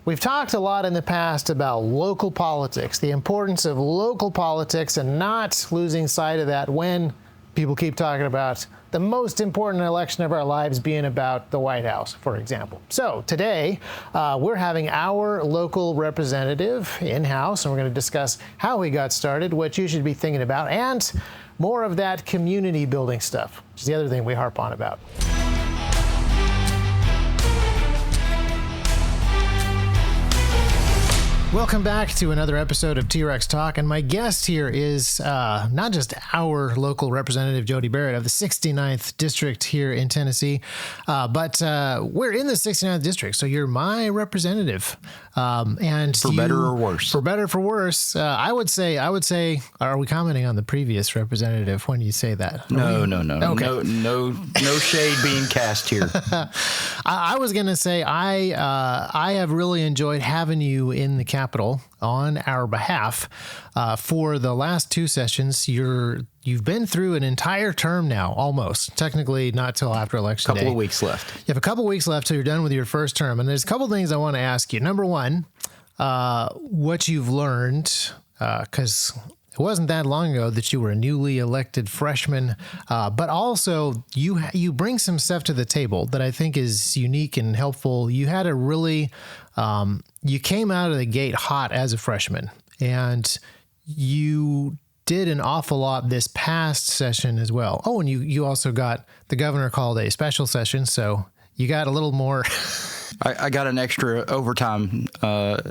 We've talked a lot in the past about local politics, the importance of local politics, and not losing sight of that when people keep talking about the most important election of our lives being about the White House, for example. So today, we're having our local representative in-house, and we're going to discuss how he got started, what you should be thinking about, and more of that community building stuff, which is the other thing we harp on about. Welcome back to another episode of T-Rex Talk, and my guest here is not just our local representative, Jody Barrett of the 69th District here in Tennessee, but we're in the 69th District, so you're my representative. And for better or worse? For better or for worse, I would say, are we commenting on the previous representative when you say that? No. Okay. No shade being cast here. I was going to say, I have really enjoyed having you in the Capitol on our behalf for the last two sessions. You've been through an entire term now, almost. Technically, not till after election day. Couple of weeks left. You have a couple weeks left till you're done with your first term, and there's a couple things I want to ask you. Number one, what you've learned, because it wasn't that long ago that you were a newly elected freshman, but also you bring some stuff to the table that I think is unique and helpful. You had a really, you came out of the gate hot as a freshman, and you did an awful lot this past session as well. Oh, and you also got, the governor called a special session, so you got a little more. I got an extra overtime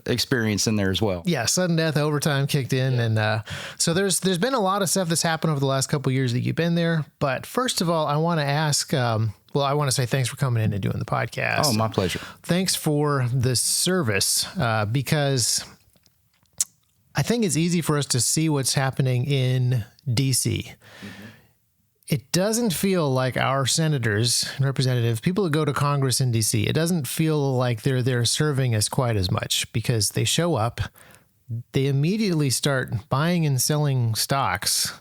experience in there as well. Yeah, sudden death overtime kicked in, and so there's been a lot of stuff that's happened over the last couple of years that you've been there. But first of all, I want to ask. I want to say thanks for coming in and doing the podcast. Oh, my pleasure. Thanks for the service, because I think it's easy for us to see what's happening in D.C. Mm-hmm. It doesn't feel like our senators and representatives, people that go to Congress in D.C., it doesn't feel like they're there serving us quite as much, because they show up, they immediately start buying and selling stocks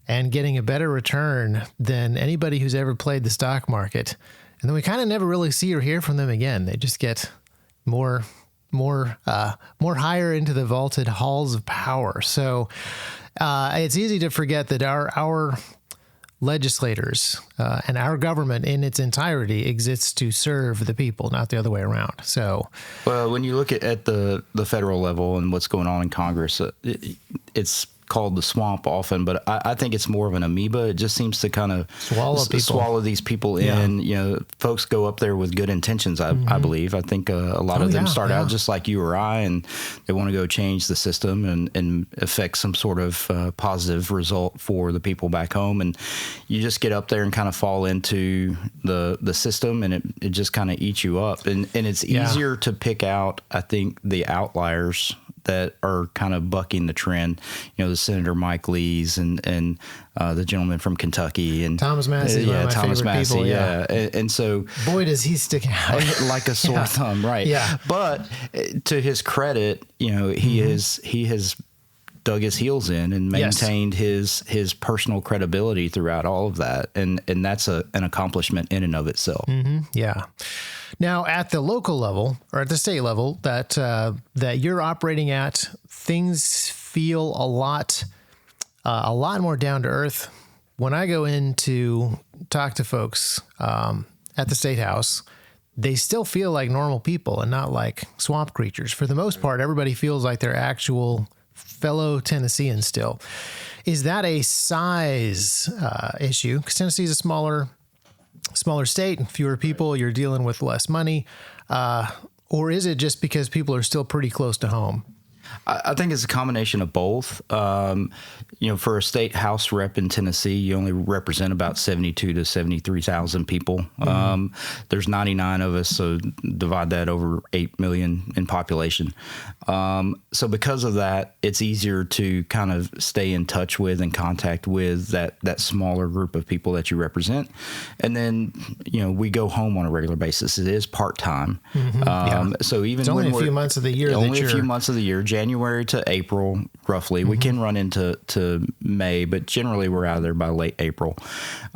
and getting a better return than anybody who's ever played the stock market. And then we kind of never really see or hear from them again. They just get more higher into the vaulted halls of power. So it's easy to forget that our legislators and our government in its entirety exists to serve the people, not the other way around. So, well, when you look at the federal level and what's going on in Congress, it's called the swamp often, but I think it's more of an amoeba. It just seems to kind of swallow these people in. You know, folks go up there with good intentions, I believe. I think a lot of them start out just like you or I, and they want to go change the system and affect some sort of positive result for the people back home. And you just get up there and kind of fall into the system, and it just kind of eats you up. And it's easier to pick out, I think, the outliers that are kind of bucking the trend. You know, the Senator Mike Lees and the gentleman from Kentucky and Thomas Massey. Thomas Massey. People, yeah. And so, boy, does he stick out like a sore thumb, right? Yeah. But to his credit, you know, he has dug his heels in and maintained his personal credibility throughout all of that, and that's an accomplishment in and of itself. Mm-hmm. Yeah. Now, at the local level or at the state level that you're operating at, things feel a lot more down to earth. When I go in to talk to folks at the State House, they still feel like normal people and not like swamp creatures. For the most part, everybody feels like they're actual fellow Tennesseans still. Is that a size issue? Because Tennessee is a smaller state, fewer people, you're dealing with less money, or is it just because people are still pretty close to home? I think it's a combination of both. You know, for a state house rep in Tennessee, you only represent about 72 to 73,000 people. There's 99 of us, so divide that over 8 million in population. So because of that, it's easier to kind of stay in touch with and contact with that smaller group of people that you represent. And then, you know, we go home on a regular basis. It is part-time. So even it's only a few months of the year. Only a few months of the year. January January to April, roughly. We can run into May, but generally we're out of there by late April.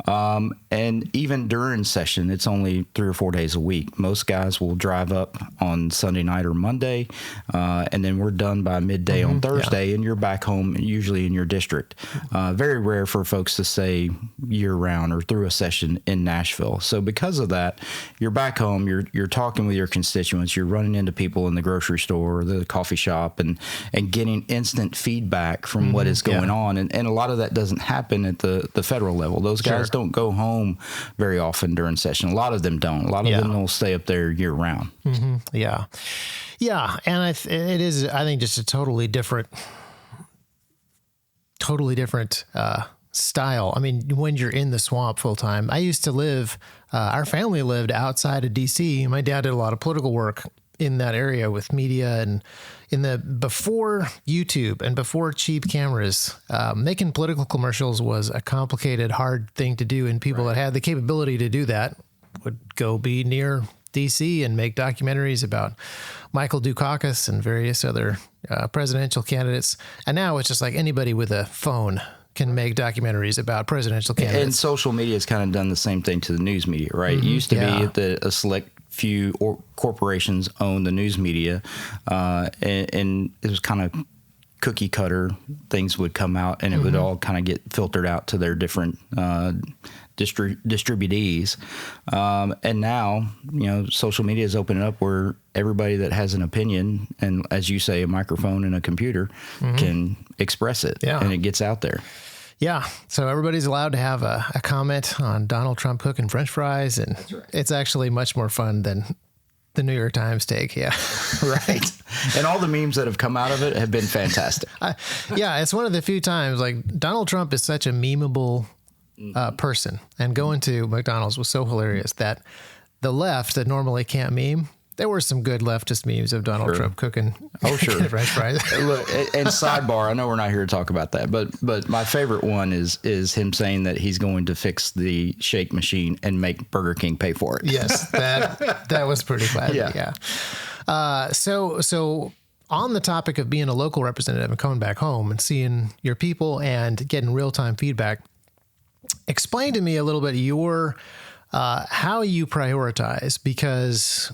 And even during session, it's only 3 or 4 days a week. Most guys will drive up on Sunday night or Monday, and then we're done by midday on Thursday, and you're back home, usually in your district. Very rare for folks to stay year-round or through a session in Nashville. So because of that, you're back home, you're talking with your constituents, you're running into people in the grocery store or the coffee shop and getting instant feedback from what is going on. And a lot of that doesn't happen at the federal level. Those guys don't go home very often during session. A lot of them don't. A lot of them will stay up there year round. Yeah. Yeah. And it is, I think, just a totally different style. I mean, when you're in the swamp full time, I used to live, our family lived outside of DC. My dad did a lot of political work in that area with media, and before YouTube and before cheap cameras, making political commercials was a complicated, hard thing to do. And people that had the capability to do that would go be near DC and make documentaries about Michael Dukakis and various other presidential candidates. And now it's just like anybody with a phone can make documentaries about presidential candidates. And social media has kind of done the same thing to the news media, right? It used to be that a select few corporations own the news media, and it was kind of cookie cutter. Things would come out, and it would all kind of get filtered out to their different distributees. And now, social media is opening up where everybody that has an opinion, and as you say, a microphone and a computer, can express it, and it gets out there. Yeah. So everybody's allowed to have a comment on Donald Trump cooking French fries, and it's actually much more fun than the New York Times take. Yeah. Right. And all the memes that have come out of it have been fantastic. It's one of the few times, like, Donald Trump is such a memeable person, and going to McDonald's was so hilarious that the left that normally can't meme, there were some good leftist memes of Donald Trump cooking French fries. Look, and sidebar, I know we're not here to talk about that, but my favorite one is him saying that he's going to fix the shake machine and make Burger King pay for it. Yes, that was pretty classic. Yeah. So on the topic of being a local representative and coming back home and seeing your people and getting real-time feedback, explain to me a little bit your how you prioritize, because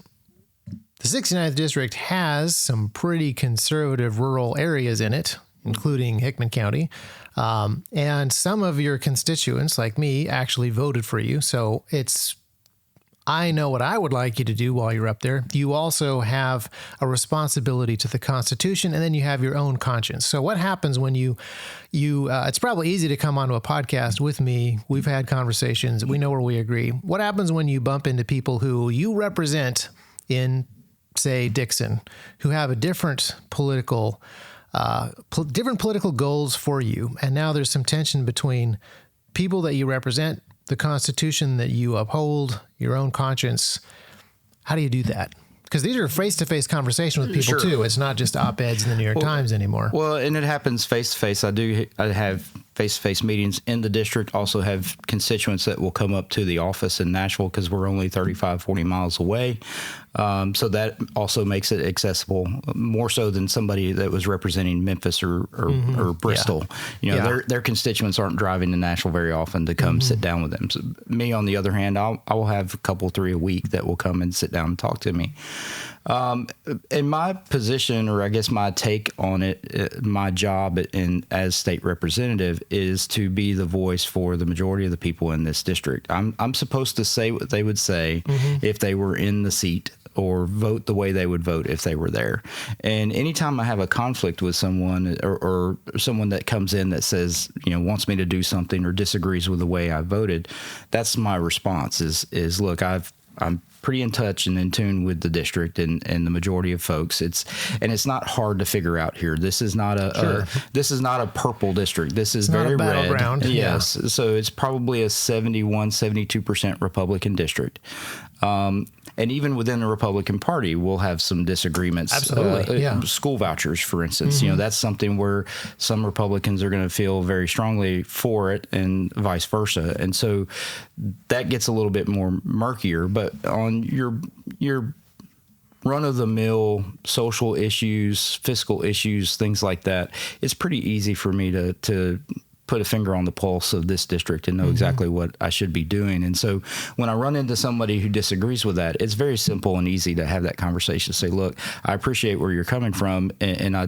the 69th district has some pretty conservative rural areas in it, including Hickman County. And some of your constituents, like me, actually voted for you. So I know what I would like you to do while you're up there. You also have a responsibility to the Constitution, and then you have your own conscience. So what happens when you it's probably easy to come onto a podcast with me. We've had conversations. We know where we agree. What happens when you bump into people who you represent in, say, Dixon, who have a different political goals for you? And now there's some tension between people that you represent, the Constitution that you uphold, your own conscience. How do you do that? Because these are face-to-face conversations with people too. It's not just op-eds in the New York Times anymore. Well, and it happens face-to-face. I have face-to-face meetings in the district, also have constituents that will come up to the office in Nashville because we're only 35, 40 miles away. So that also makes it accessible, more so than somebody that was representing Memphis or Bristol. Their constituents aren't driving to Nashville very often to come sit down with them. So me, on the other hand, I will have a couple, 3 a week that will come and sit down and talk to me. In my position, or I guess my take on it, my job as state representative is to be the voice for the majority of the people in this district. I'm supposed to say what they would say if they were in the seat, or vote the way they would vote if they were there. And anytime I have a conflict with someone, or someone that comes in that says, wants me to do something or disagrees with the way I voted, that's my response is look, I'm pretty in touch and in tune with the district and the majority of folks. It's not hard to figure out here. This is not a purple district. This is very red. Battleground. Yes. Yeah. So it's probably a 72% Republican district. And even within the Republican Party, we'll have some disagreements. Absolutely. School vouchers, for instance, that's something where some Republicans are going to feel very strongly for it, and vice versa. And so that gets a little bit more murkier. But on your run-of-the-mill social issues, fiscal issues, things like that, it's pretty easy for me to put a finger on the pulse of this district and know exactly what I should be doing. And so when I run into somebody who disagrees with that, it's very simple and easy to have that conversation. Say, look, I appreciate where you're coming from, and I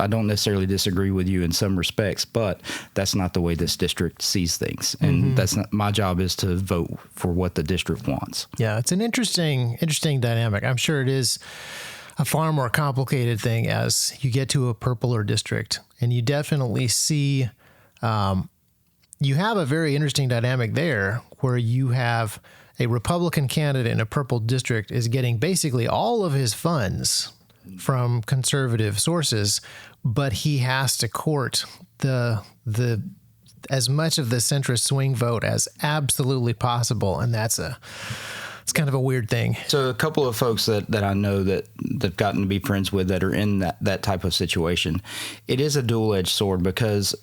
don't necessarily disagree with you in some respects, but that's not the way this district sees things. And that's not my job, is to vote for what the district wants. Yeah, it's an interesting dynamic. I'm sure it is a far more complicated thing as you get to a purpler district, and you definitely see you have a very interesting dynamic there where you have a Republican candidate in a purple district is getting basically all of his funds from conservative sources, but he has to court the as much of the centrist swing vote as absolutely possible. And it's kind of a weird thing. So a couple of folks that I know that've gotten to be friends with that are in that type of situation, it is a dual-edged sword, because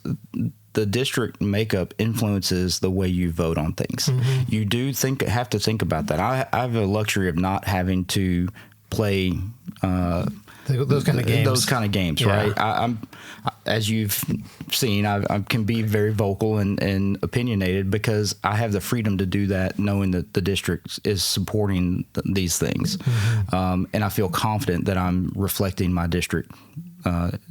the district makeup influences the way you vote on things. You do have to think about that. I have a luxury of not having to play those kind of games. Those kind of games, right? I'm, as you've seen, I can be very vocal and opinionated because I have the freedom to do that, knowing that the district is supporting these things, and I feel confident that I'm reflecting my district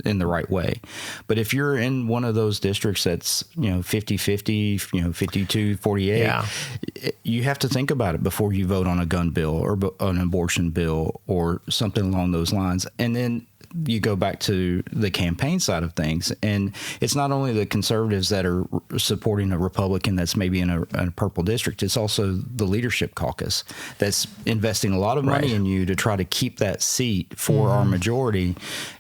in the right way. But if you're in one of those districts that's 50-50, 52-48, you have to think about it before you vote on a gun bill or an abortion bill or something along those lines. And then you go back to the campaign side of things, and it's not only the conservatives that are supporting a Republican that's maybe in a purple district. It's also the leadership caucus that's investing a lot of money in you to try to keep that seat for our majority,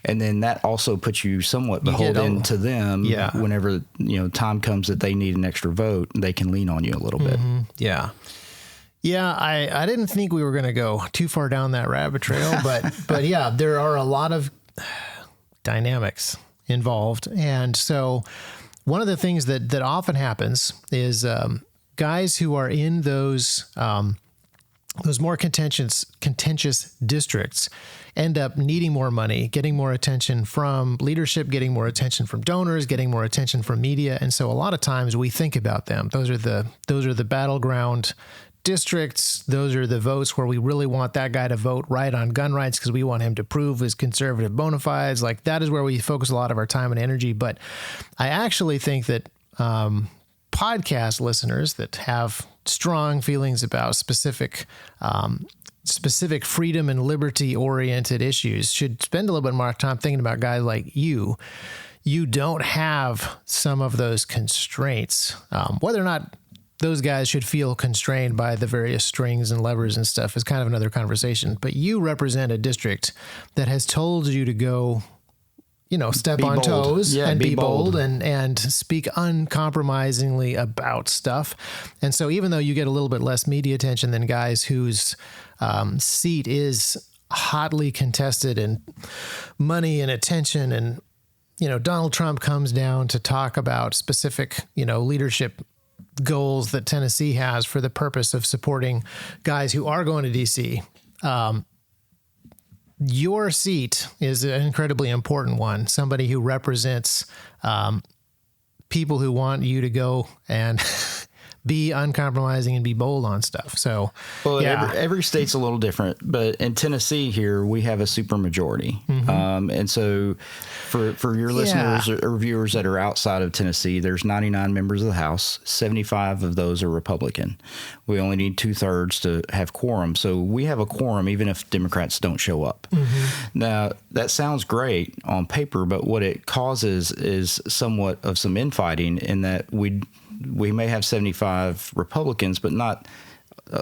and then that also puts you somewhat beholden to them. Whenever time comes that they need an extra vote, they can lean on you a little bit. Yeah, I didn't think we were going to go too far down that rabbit trail, but yeah, there are a lot of dynamics involved. And so one of the things that often happens is guys who are in those more contentious districts end up needing more money, getting more attention from leadership, getting more attention from donors, getting more attention from media. And so a lot of times we think about them. Those are the battleground districts. Those are the votes where we really want that guy to vote right on gun rights because we want him to prove his conservative bona fides. Like, that is where we focus a lot of our time and energy. But I actually think that podcast listeners that have strong feelings about specific freedom and liberty oriented issues should spend a little bit more time thinking about guys like you. You don't have some of those constraints, whether or not those guys should feel constrained by the various strings and levers and stuff is kind of another conversation. But you represent a district that has told you to go, step on toes and be bold and speak uncompromisingly about stuff. And so even though you get a little bit less media attention than guys whose seat is hotly contested and money and attention, and, Donald Trump comes down to talk about specific, leadership goals that Tennessee has for the purpose of supporting guys who are going to DC. Your seat is an incredibly important one. Somebody who represents people who want you to go and be uncompromising and be bold on stuff. So, every state's a little different, but in Tennessee here, we have a supermajority. And so for your listeners or viewers that are outside of Tennessee, there's 99 members of the House. 75 of those are Republican. We only need 2/3 to have quorum. So we have a quorum even if Democrats don't show up. Now, that sounds great on paper, but what it causes is somewhat of some infighting in that we may have 75 Republicans, but not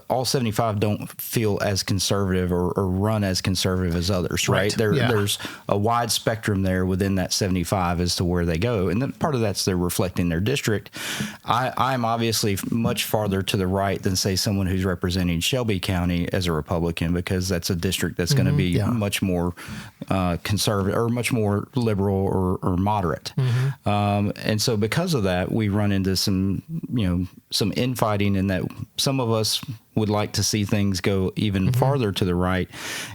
all 75 don't feel as conservative or run as conservative as others, right? There's a wide spectrum there within that 75 as to where they go. And then part of that's they're reflecting their district. I'm obviously much farther to the right than, say, someone who's representing Shelby County as a Republican, because that's a district that's going to be much more conservative or much more liberal or moderate. And so because of that, we run into some, some infighting, in that some of us would like to see things go even farther to the right.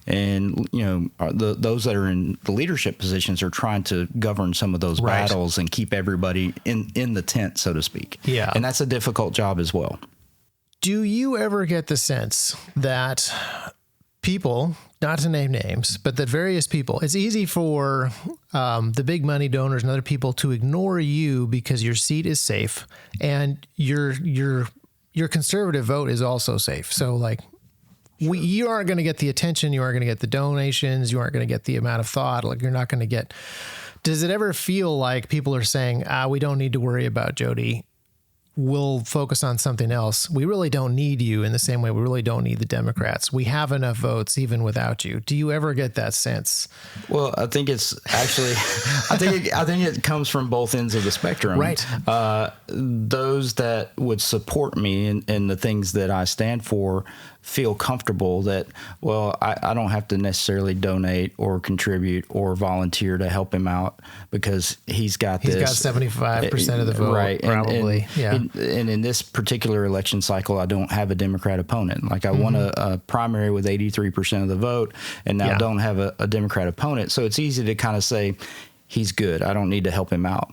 And, those that are in the leadership positions are trying to govern some of those battles and keep everybody in the tent, so to speak. Yeah. And that's a difficult job as well. Do you ever get the sense that people, not to name names, but that various people, it's easy for the big money donors and other people to ignore you because your seat is safe and your conservative vote is also safe? So like, you aren't going to get the attention, you aren't going to get the donations, you aren't going to get the amount of thought, like you're not going to get. Does it ever feel like people are saying, we don't need to worry about Jody, we'll focus on something else. We really don't need you in the same way we really don't need the Democrats. We have enough votes even without you. Do you ever get that sense? Well, I think it's actually, I think it comes from both ends of the spectrum. Right. Those that would support me in the things that I stand for feel comfortable that, well, I don't have to necessarily donate or contribute or volunteer to help him out because he's got this. He's got 75% of the vote, right? Probably. And in this particular election cycle, I don't have a Democrat opponent. Like I won a primary with 83% of the vote, and now don't have a Democrat opponent. So it's easy to kind of say, he's good, I don't need to help him out.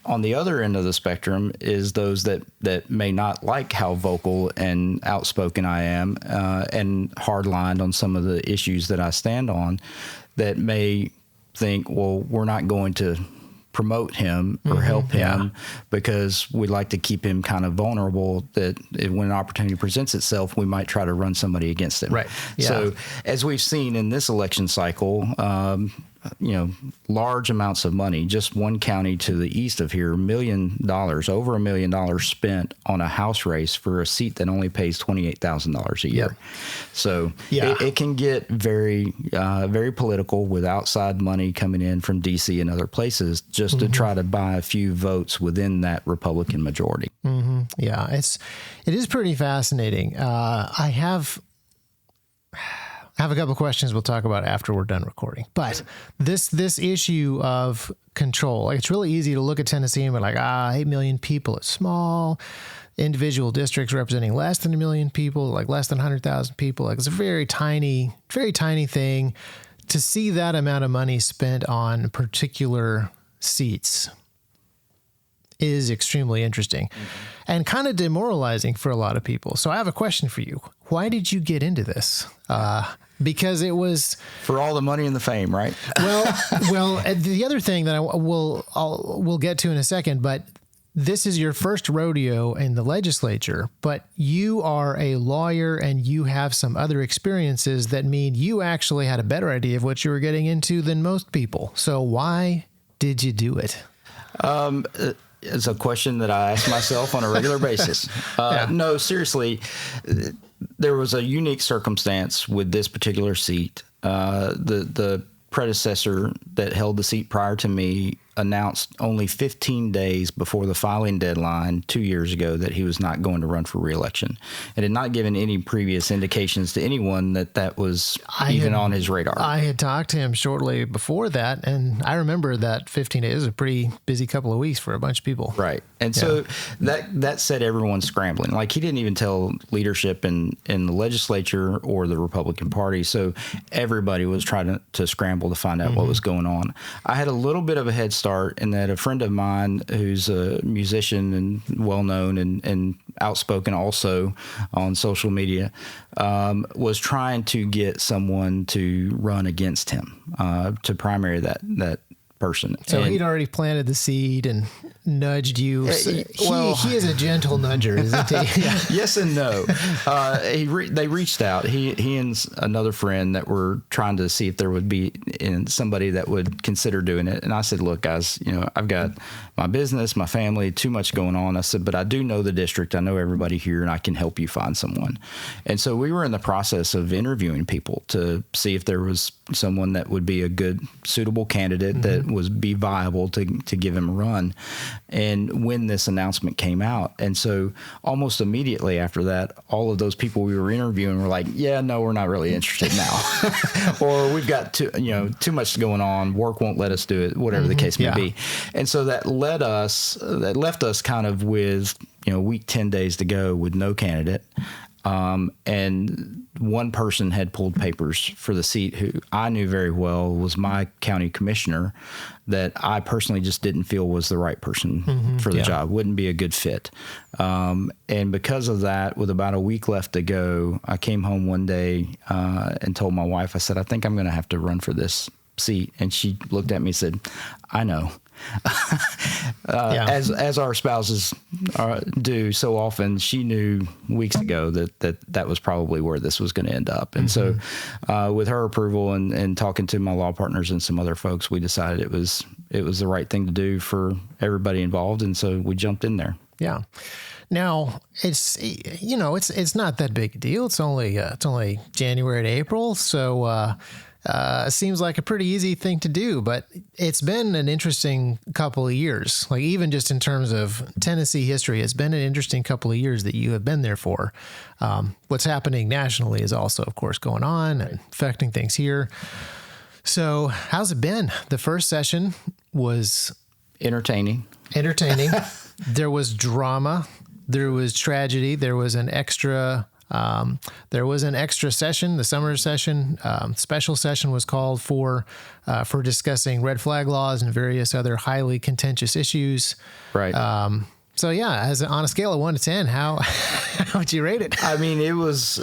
On the other end of the spectrum is those that may not like how vocal and outspoken I am, and hardlined on some of the issues that I stand on, that may think, well, we're not going to promote him or help him because we'd like to keep him kind of vulnerable, that when an opportunity presents itself, we might try to run somebody against him. Right. Yeah. So as we've seen in this election cycle, large amounts of money, just one county to the east of here, $1 million, over $1 million spent on a House race for a seat that only pays $28,000 a year. Yep. So it can get very, very political with outside money coming in from D.C. and other places just to try to buy a few votes within that Republican majority. Yeah, it is pretty fascinating. I have a couple of questions we'll talk about after we're done recording. But this issue of control, like it's really easy to look at Tennessee and be like, 8 million people, it's small. Individual districts representing less than 1 million people, like less than 100,000 people. Like it's a very tiny thing. To see that amount of money spent on particular seats is extremely interesting and kind of demoralizing for a lot of people. So I have a question for you. Why did you get into this? Because it was for all the money and the fame, right? well, the other thing that we'll get to in a second, but this is your first rodeo in the legislature, but you are a lawyer and you have some other experiences that mean you actually had a better idea of what you were getting into than most people. So why did you do it? It's a question that I ask myself on a regular basis. No, seriously, there was a unique circumstance with this particular seat. The predecessor that held the seat prior to me announced only 15 days before the filing deadline 2 years ago that he was not going to run for re-election, and had not given any previous indications to anyone that was even on his radar. I had talked to him shortly before that, and I remember that 15 days was a pretty busy couple of weeks for a bunch of people. Right. And so that set everyone scrambling. Like he didn't even tell leadership in the legislature or the Republican Party. So everybody was trying to scramble to find out what was going on. I had a little bit of a head start in that a friend of mine who's a musician and well-known and outspoken also on social media was trying to get someone to run against him to primary that person. So he'd already planted the seed and nudged you. He is a gentle nudger, isn't he? Yeah. Yes and no. They reached out. He and another friend that were trying to see if there would be somebody that would consider doing it. And I said, look, guys, I've got my business, my family, too much going on. I said, but I do know the district. I know everybody here, and I can help you find someone. And so we were in the process of interviewing people to see if there was someone that would be a good, suitable candidate that would be viable to give him a run. And when this announcement came out, and so almost immediately after that, all of those people we were interviewing were like, yeah, no, we're not really interested now. Or we've got too much going on, work won't let us do it, whatever the case may be. And so that left us kind of with week 10 days to go with no candidate. And one person had pulled papers for the seat who I knew very well was my county commissioner that I personally just didn't feel was the right person for the job, wouldn't be a good fit. And because of that, with about a week left to go, I came home one day and told my wife, I said, I think I'm going to have to run for this seat. And she looked at me and said, I know. As our spouses do so often, she knew weeks ago that was probably where this was going to end up. And so with her approval and talking to my law partners and some other folks, we decided it was the right thing to do for everybody involved. And so we jumped in there. Yeah. Now it's not that big a deal. It's only January to April. So, it seems like a pretty easy thing to do, but it's been an interesting couple of years. Like even just in terms of Tennessee history, it's been an interesting couple of years that you have been there for. What's happening nationally is also, of course, going on and affecting things here. So how's it been? The first session was entertaining. There was drama. There was tragedy. There was an extra session, the summer session, special session was called for discussing red flag laws and various other highly contentious issues. Right. So yeah, on a scale of 1 to 10, how would you rate it? I mean, it was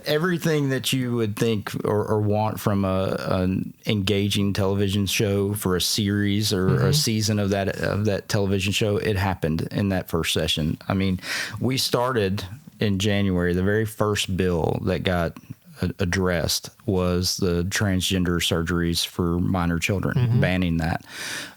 everything that you would think or want from an engaging television show for a series or a season of that television show. It happened in that first session. I mean, we started in January. The very first bill that got addressed was the transgender surgeries for minor children, banning that,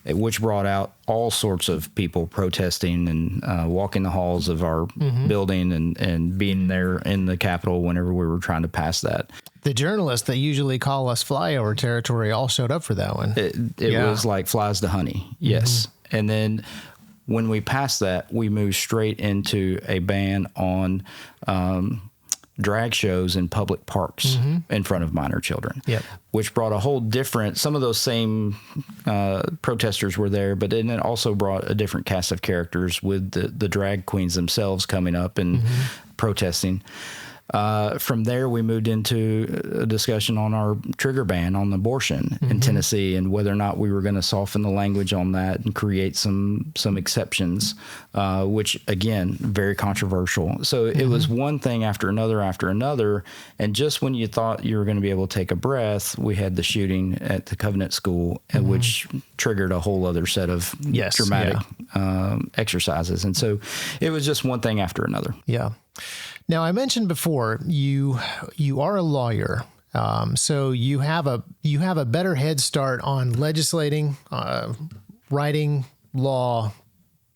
which brought out all sorts of people protesting and walking the halls of our building and being there in the Capitol whenever we were trying to pass that. The journalists that usually call us flyover territory all showed up for that one. It was like flies to honey. Yes. And then when we passed that, we moved straight into a ban on drag shows in public parks in front of minor children, which brought a whole different, some of those same protesters were there, but then it also brought a different cast of characters with the drag queens themselves coming up and protesting. From there, we moved into a discussion on our trigger ban on abortion in Tennessee and whether or not we were going to soften the language on that and create some exceptions, which, again, very controversial. So it was one thing after another. And just when you thought you were going to be able to take a breath, we had the shooting at the Covenant School, which triggered a whole other set of dramatic exercises. And so it was just one thing after another. Yeah. Now, I mentioned before you are a lawyer, so you have a better head start on legislating, writing law,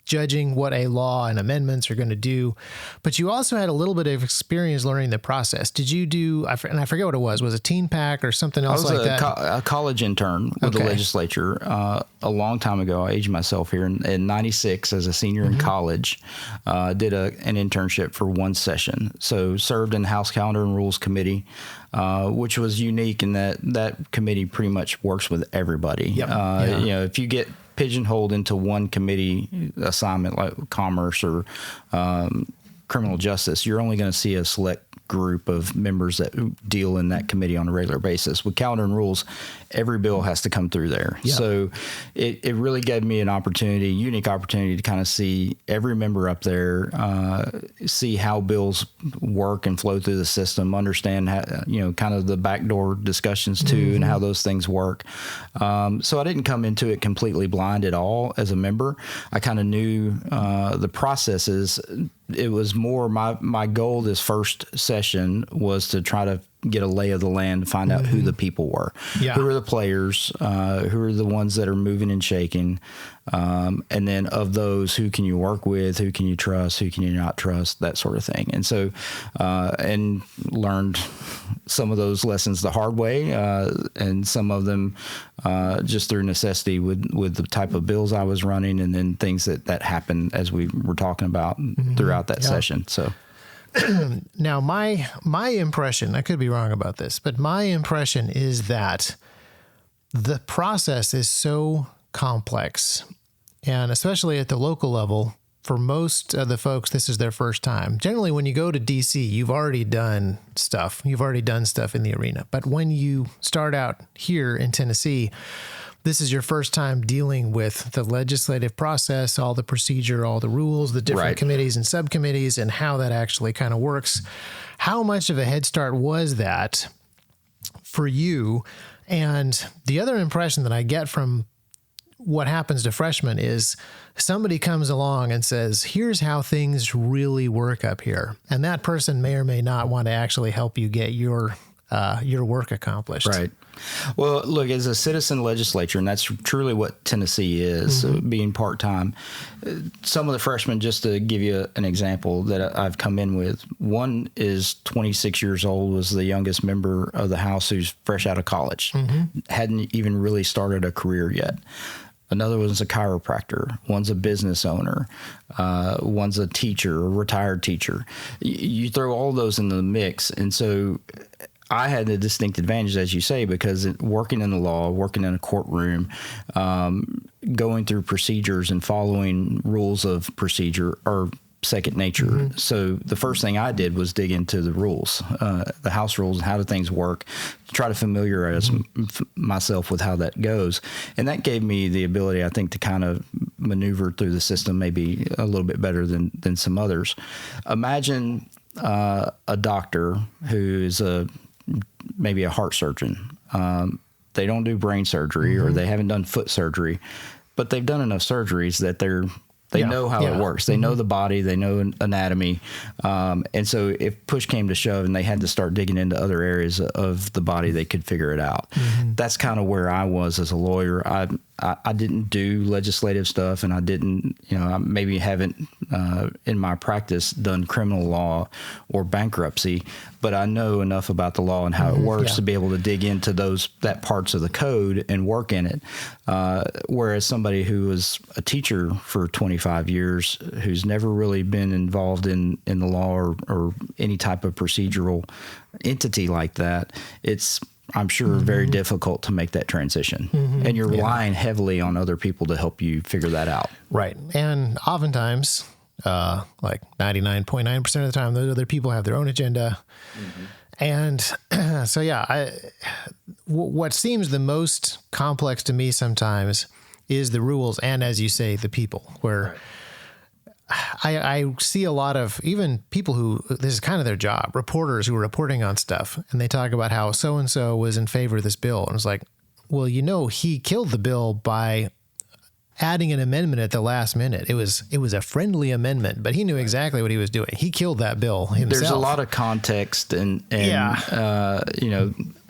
judging what a law and amendments are going to do. But you also had a little bit of experience learning the process. Did you do, and I forget what it was it Teen PAC or something else like that? I was a college intern with the legislature a long time ago. I aged myself here in 96 as a senior in college, did an internship for one session. So served in the House Calendar and Rules Committee, which was unique in that committee pretty much works with everybody. If you get pigeonholed into one committee assignment like commerce or criminal justice, you're only going to see a select group of members that deal in that committee on a regular basis. With calendar and rules, every bill has to come through there. Yep. So it really gave me an opportunity, unique opportunity to kind of see every member up there, see how bills work and flow through the system, understand how, kind of the backdoor discussions too, and how those things work. So I didn't come into it completely blind at all as a member. I kind of knew the processes. It was more my goal this first session was to try to get a lay of the land, find out who the people were, who are the players, who are the ones that are moving and shaking. And then of those, who can you work with, who can you trust, who can you not trust, that sort of thing. And so, and learned some of those lessons the hard way, and some of them just through necessity with the type of bills I was running, and then things that happened as we were talking about throughout that session. So. Now, my impression, I could be wrong about this, but my impression is that the process is so complex, and especially at the local level, for most of the folks, this is their first time. Generally, when you go to DC, you've already done stuff. You've already done stuff in the arena. But when you start out here in Tennessee, this is your first time dealing with the legislative process, all the procedure, all the rules, the different committees and subcommittees, and how that actually kind of works. How much of a head start was that for you? And the other impression that I get from what happens to freshmen is somebody comes along and says, here's how things really work up here. And that person may or may not want to actually help you get your work accomplished. Right. Well, look, as a citizen legislature, and that's truly what Tennessee is, being part-time, some of the freshmen, just to give you an example that I've come in with, one is 26 years old, was the youngest member of the House who's fresh out of college, hadn't even really started a career yet. Another one's a chiropractor. One's a business owner. One's a teacher, a retired teacher. You throw all those in the mix. And so I had a distinct advantage, as you say, because working in the law, working in a courtroom, going through procedures and following rules of procedure are second nature. So the first thing I did was dig into the rules, the House rules, and how do things work, try to familiarize myself with how that goes. And that gave me the ability, I think, to kind of maneuver through the system maybe a little bit better than some others. Imagine a doctor who is maybe a heart surgeon. They don't do brain surgery or they haven't done foot surgery, but they've done enough surgeries that they know how it works. They know the body. They know anatomy. And so if push came to shove and they had to start digging into other areas of the body, they could figure it out. That's kind of where I was as a lawyer. I didn't do legislative stuff, and I didn't, I maybe haven't in my practice done criminal law or bankruptcy, but I know enough about the law and how it works to be able to dig into that parts of the code and work in it. Whereas somebody who was a teacher for 25 years, who's never really been involved in the law or any type of procedural entity like that, it's, I'm sure, very difficult to make that transition. And you're relying heavily on other people to help you figure that out. Right. And oftentimes, like 99.9% of the time, those other people have their own agenda. And so, what seems the most complex to me sometimes is the rules and, as you say, the people, where I see a lot of even people who, this is kind of their job, reporters who are reporting on stuff, and they talk about how so-and-so was in favor of this bill. And it's like, well, he killed the bill by adding an amendment at the last minute. It was a friendly amendment, but he knew exactly what he was doing. He killed that bill himself. There's a lot of context and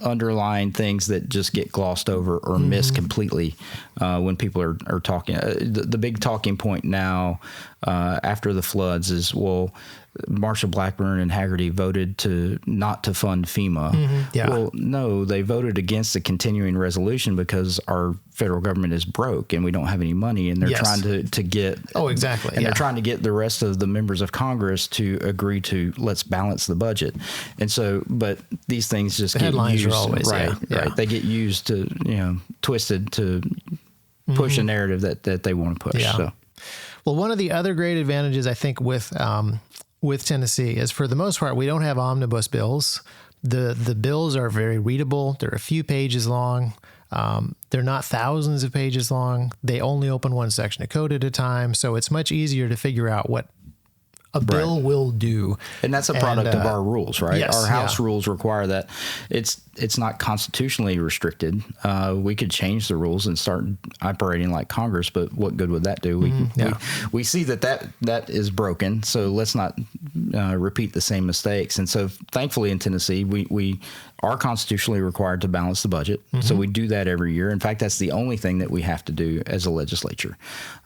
underlying things that just get glossed over or missed completely when people are talking. The big talking point now after the floods is, well, Marshall Blackburn and Haggerty voted not to fund FEMA. Well, no, they voted against the continuing resolution because our federal government is broke and we don't have any money, and they're trying to get they're trying to get the rest of the members of Congress to agree to let's balance the budget. And so, but these things just get used, are always, right? They get used to twisted to push a narrative that they want to push. So. Well, one of the other great advantages I think with Tennessee is, for the most part, we don't have omnibus bills. The bills are very readable. They're a few pages long. They're not thousands of pages long. They only open one section of code at a time. So it's much easier to figure out what a bill will do. And that's a product of our rules, right? Yes, our House rules require that. It's not constitutionally restricted. We could change the rules and start operating like Congress, but what good would that do? We see that is broken, so let's not repeat the same mistakes. And so thankfully in Tennessee, we are constitutionally required to balance the budget. So we do that every year. In fact, that's the only thing that we have to do as a legislature.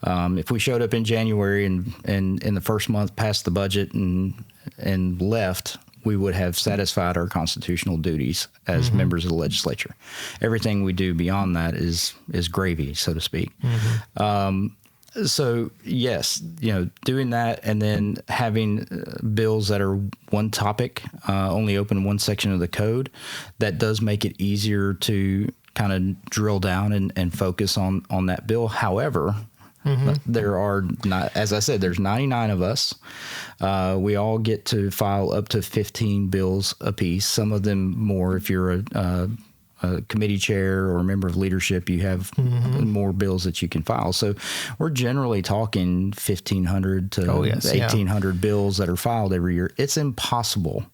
If we showed up in January and in the first month passed the budget and left, we would have satisfied our constitutional duties as members of the legislature. Everything we do beyond that is gravy, so to speak. So yes, doing that and then having bills that are one topic, only open one section of the code, that does make it easier to kind of drill down and focus on that bill. However, There are not, as I said, there's 99 of us. We all get to file up to 15 bills apiece. Some of them more. If you're a committee chair or a member of leadership, you have more bills that you can file. So we're generally talking 1,500 to 1,800 bills that are filed every year. It's impossible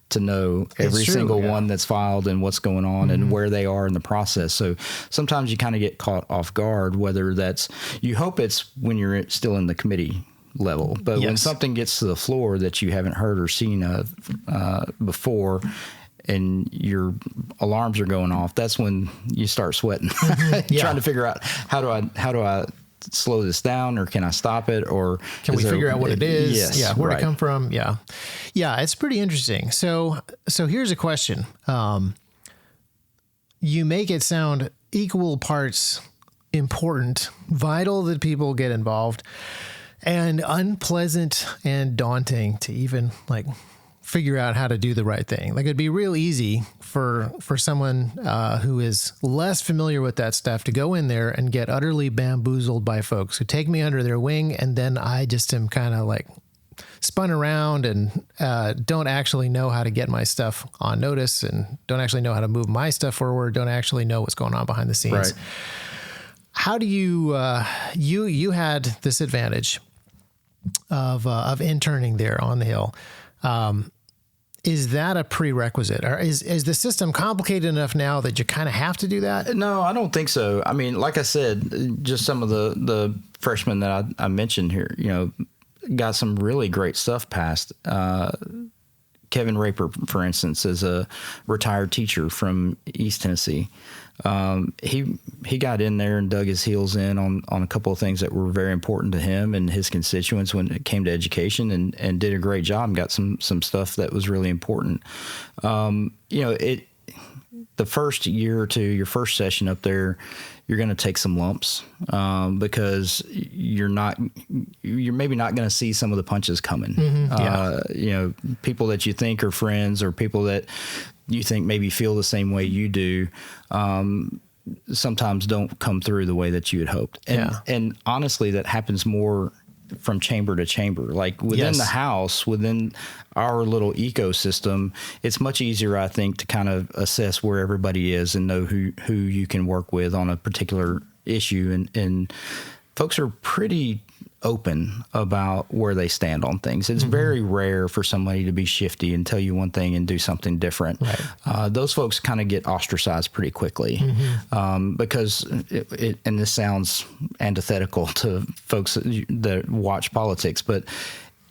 to know every single one that's filed and what's going on and where they are in the process. So sometimes you kind of get caught off guard, whether that's, you hope it's when you're still in the committee level, but when something gets to the floor that you haven't heard or seen of before, and your alarms are going off, that's when you start sweating, trying to figure out how do I slow this down, or can I stop it, or can we figure out what it is? Yes, yeah, where to come from? Yeah, it's pretty interesting. So here's a question. You make it sound equal parts important, vital that people get involved, and unpleasant and daunting to even figure out how to do the right thing. It'd be real easy for someone who is less familiar with that stuff to go in there and get utterly bamboozled by folks who take me under their wing, and then I just am kind of spun around and don't actually know how to get my stuff on notice, and don't actually know how to move my stuff forward, don't actually know what's going on behind the scenes. Right. How do you you had this advantage of interning there on the Hill. Is that a prerequisite, or is the system complicated enough now that you kind of have to do that? No, I don't think so. I mean, like I said, just some of the freshmen that I mentioned here, got some really great stuff passed. Kevin Raper, for instance, is a retired teacher from East Tennessee. He got in there and dug his heels in on a couple of things that were very important to him and his constituents when it came to education, and did a great job and got some stuff that was really important. The first year or two, your first session up there, you're going to take some lumps because you're maybe not going to see some of the punches coming. People that you think are friends, or people that you think maybe feel the same way you do, sometimes don't come through the way that you had hoped. And honestly, that happens more from chamber to chamber. Like within the House, within our little ecosystem, it's much easier, I think, to kind of assess where everybody is and know who you can work with on a particular issue. And folks are pretty open about where they stand on things. It's very rare for somebody to be shifty and tell you one thing and do something different. Right. Those folks kind of get ostracized pretty quickly because and this sounds antithetical to folks that watch politics, but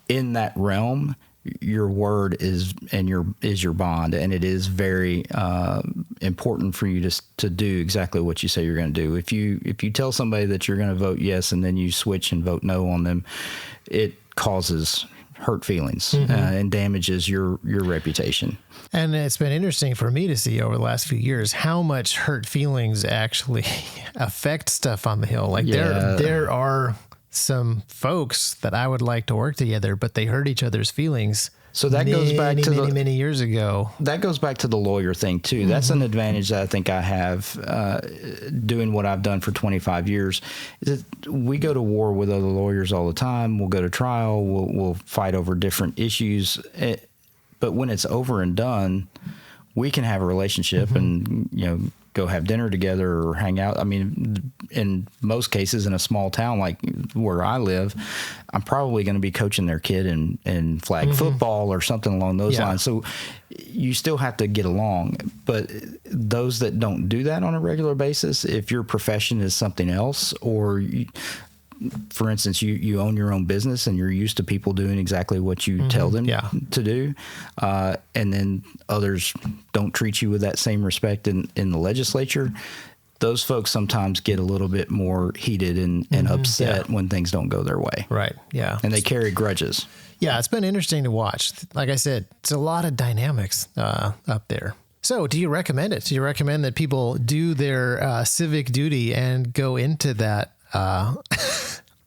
in that realm, your word is your bond, and it is very important for you to do exactly what you say you're going to do. If you tell somebody that you're going to vote yes and then you switch and vote no on them, it causes hurt feelings and damages your reputation. And it's been interesting for me to see over the last few years how much hurt feelings actually affect stuff on the Hill. There are some folks that I would like to work together, but they hurt each other's feelings. So that goes back to many years ago. That goes back to the lawyer thing too. That's an advantage that I think I have doing what I've done for 25 years. Is that we go to war with other lawyers all the time. We'll go to trial. We'll fight over different issues. But when it's over and done, we can have a relationship and go have dinner together or hang out. I mean, in most cases, in a small town like where I live, I'm probably going to be coaching their kid in flag football or something along those lines. So you still have to get along. But those that don't do that on a regular basis, if your profession is something else, or for instance, you own your own business and you're used to people doing exactly what you tell them to do, and then others don't treat you with that same respect in the legislature, those folks sometimes get a little bit more heated and upset when things don't go their way. Right, yeah. And they carry grudges. Yeah, it's been interesting to watch. Like I said, it's a lot of dynamics up there. So do you recommend it? Do you recommend that people do their civic duty and go into that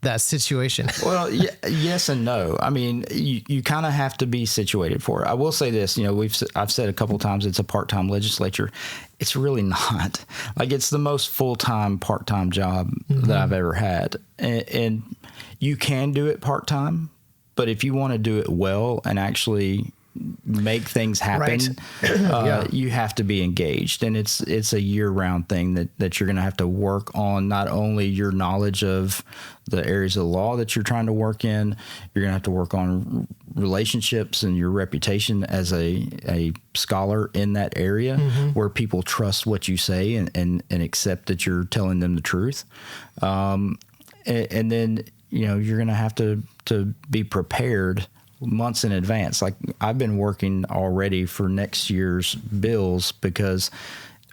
that situation? Well, yes and no. I mean, you kind of have to be situated for it. I will say this, I've said a couple of times it's a part-time legislature. It's really not. Like, it's the most full-time, part-time job that I've ever had. And you can do it part-time, but if you want to do it well and actually make things happen, you have to be engaged. And it's a year-round thing that you're going to have to work on, not only your knowledge of the areas of the law that you're trying to work in, you're going to have to work on relationships and your reputation as a scholar in that area where people trust what you say and accept that you're telling them the truth. And then, you're going to have to be prepared months in advance. Like, I've been working already for next year's bills because,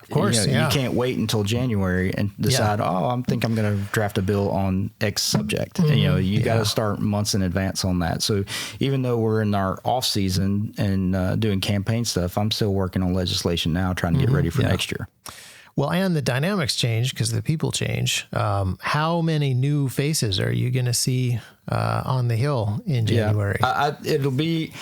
of course, you can't wait until January and decide, I think I'm going to draft a bill on X subject. You got to start months in advance on that. So even though we're in our off season and doing campaign stuff, I'm still working on legislation now, trying to get ready for next year. Well, and the dynamics change because the people change. How many new faces are you going to see on the Hill in January? I think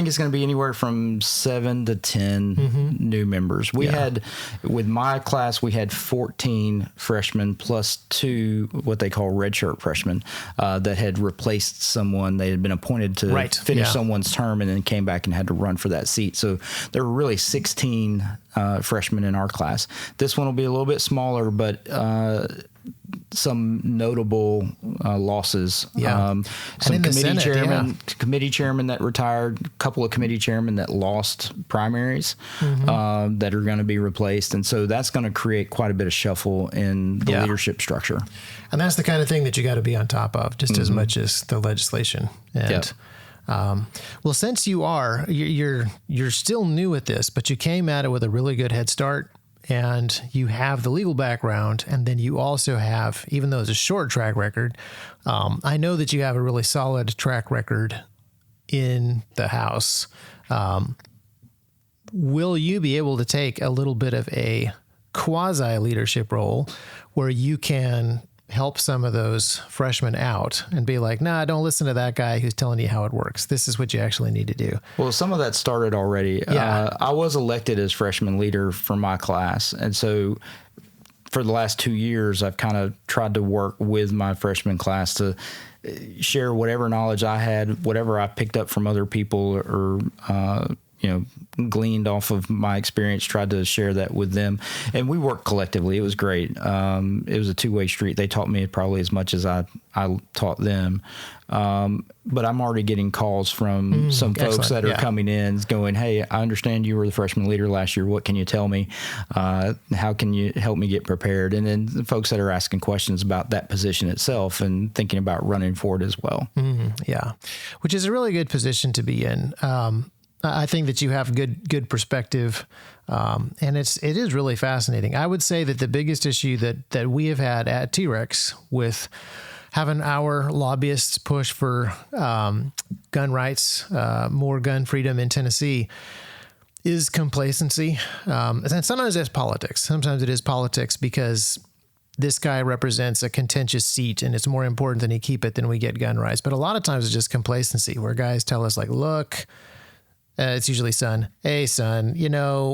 it's going to be anywhere from 7 to 10 new members. We had, with my class, we had 14 freshmen plus 2 what they call redshirt freshmen that had replaced someone. They had been appointed to finish someone's term and then came back and had to run for that seat. So there were really 16 freshmen in our class. This one will be a little bit smaller, but some notable losses. Some committee chairman that retired, a couple of committee chairmen that lost primaries that are going to be replaced. And so that's going to create quite a bit of shuffle in the leadership structure. And that's the kind of thing that you got to be on top of just as much as the legislation. And well, since you're still new at this, but you came at it with a really good head start. And you have the legal background, and then you also have, even though it's a short track record, I know that you have a really solid track record in the House. Will you be able to take a little bit of a quasi-leadership role where you can help some of those freshmen out and be like, nah, don't listen to that guy who's telling you how it works. This is what you actually need to do. Well, some of that started already. I was elected as freshman leader for my class. And so for the last 2 years, I've kind of tried to work with my freshman class to share whatever knowledge I had, whatever I picked up from other people or, gleaned off of my experience, tried to share that with them. And we worked collectively. It was great. It was a two-way street. They taught me probably as much as I taught them. But I'm already getting calls from some folks that are coming in going, hey, I understand you were the freshman leader last year. What can you tell me? How can you help me get prepared? And then the folks that are asking questions about that position itself and thinking about running for it as well. Which is a really good position to be in. I think that you have good perspective, and it is really fascinating. I would say that the biggest issue that we have had at T-Rex with having our lobbyists push for gun rights, more gun freedom in Tennessee, is complacency. And sometimes it's politics. Sometimes it is politics because this guy represents a contentious seat and it's more important that he keep it than we get gun rights. But a lot of times it's just complacency where guys tell us like, look, it's usually son, hey son,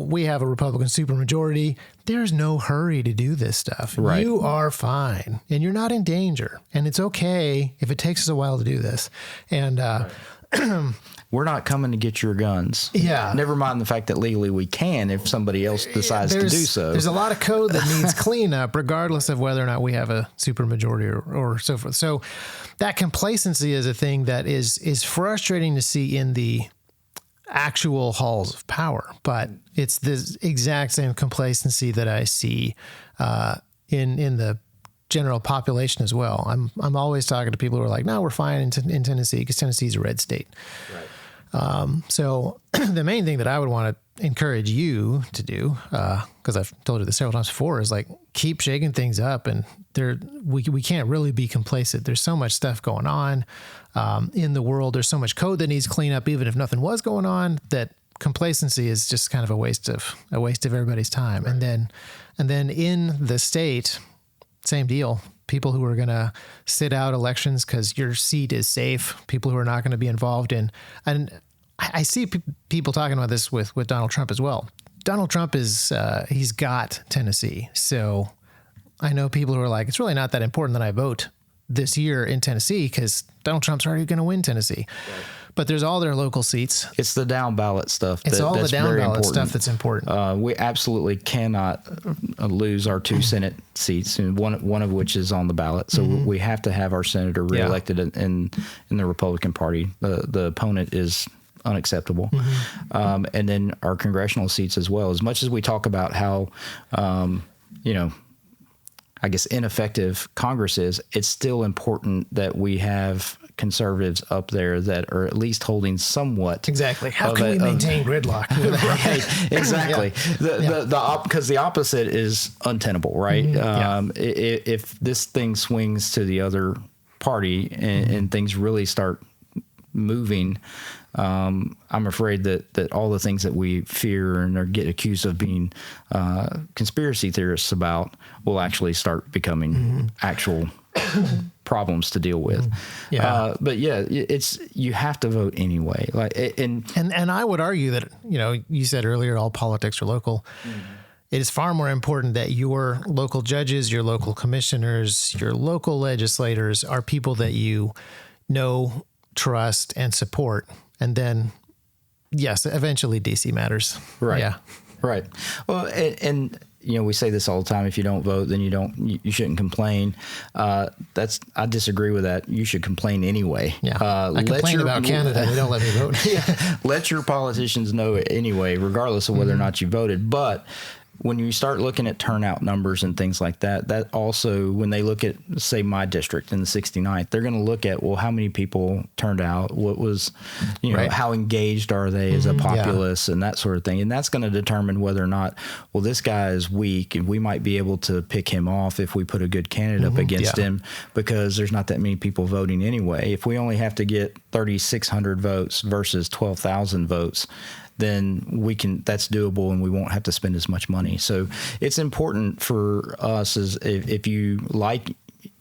we have a Republican supermajority. There's no hurry to do this stuff. Right. You are fine and you're not in danger. And it's okay if it takes us a while to do this. And, we're not coming to get your guns. Yeah. Never mind the fact that legally we can if somebody else decides to do so. There's a lot of code that needs cleanup, regardless of whether or not we have a supermajority or so forth. So that complacency is a thing that is frustrating to see in the actual halls of power, but it's the exact same complacency that I see in the general population as well. I'm always talking to people who are like, no, we're fine in Tennessee because Tennessee is a red state. Right. So the main thing that I would want to encourage you to do, because I've told you this several times before, is like keep shaking things up. And we can't really be complacent. There's so much stuff going on in the world. There's so much code that needs cleanup, even if nothing was going on, that complacency is just kind of a waste of everybody's time. Right. And then in the state, same deal. people who are going to sit out elections because your seat is safe, people who are not going to be involved in. And I see people talking about this with Donald Trump as well. Donald Trump is, he's got Tennessee. So I know people who are like, it's really not that important that I vote this year in Tennessee because Donald Trump's already going to win Tennessee. Right. But there's all their local seats. It's the down ballot stuff. It's all the down ballot stuff that's important. We absolutely cannot lose our 2 Senate seats, and one of which is on the ballot. So we have to have our senator reelected in the Republican Party. The opponent is unacceptable. And then our congressional seats as well. As much as we talk about how, I guess, ineffective Congress is, it's still important that we have conservatives up there that are at least holding somewhat. Exactly. How can we maintain gridlock? Right. Exactly. Because the opposite is untenable, right? If this thing swings to the other party and things really start moving, I'm afraid that all the things that we fear and or get accused of being conspiracy theorists about will actually start becoming actual problems to deal with. But it's, you have to vote anyway. And I would argue that, you said earlier, all politics are local. It is far more important that your local judges, your local commissioners, your local legislators are people that you know, trust, and support. And then, yes, eventually DC matters. Right. Yeah. Right. Well, and we say this all the time. If you don't vote, then you shouldn't complain. I disagree with that. You should complain anyway. Yeah. I complain about Canada. They don't let me vote. Let your politicians know it anyway, regardless of whether or not you voted. But when you start looking at turnout numbers and things like that, that also, when they look at, say, my district in the 69th, they're going to look at, well, how many people turned out? What was, how engaged are they as a populace and that sort of thing. And that's going to determine whether or not, well, this guy is weak and we might be able to pick him off if we put a good candidate up against him, because there's not that many people voting anyway. If we only have to get 3,600 votes versus 12,000 votes, then that's doable and we won't have to spend as much money. So it's important for us, as if you like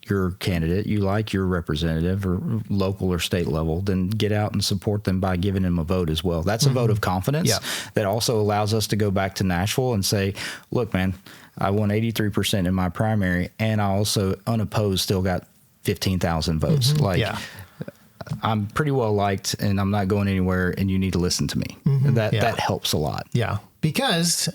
your candidate, you like your representative or local or state level, then get out and support them by giving them a vote as well. That's a vote of confidence that also allows us to go back to Nashville and say, look, man, I won 83% in my primary and I also unopposed still got 15,000 votes. I'm pretty well liked and I'm not going anywhere and you need to listen to me. That helps a lot. Yeah. Because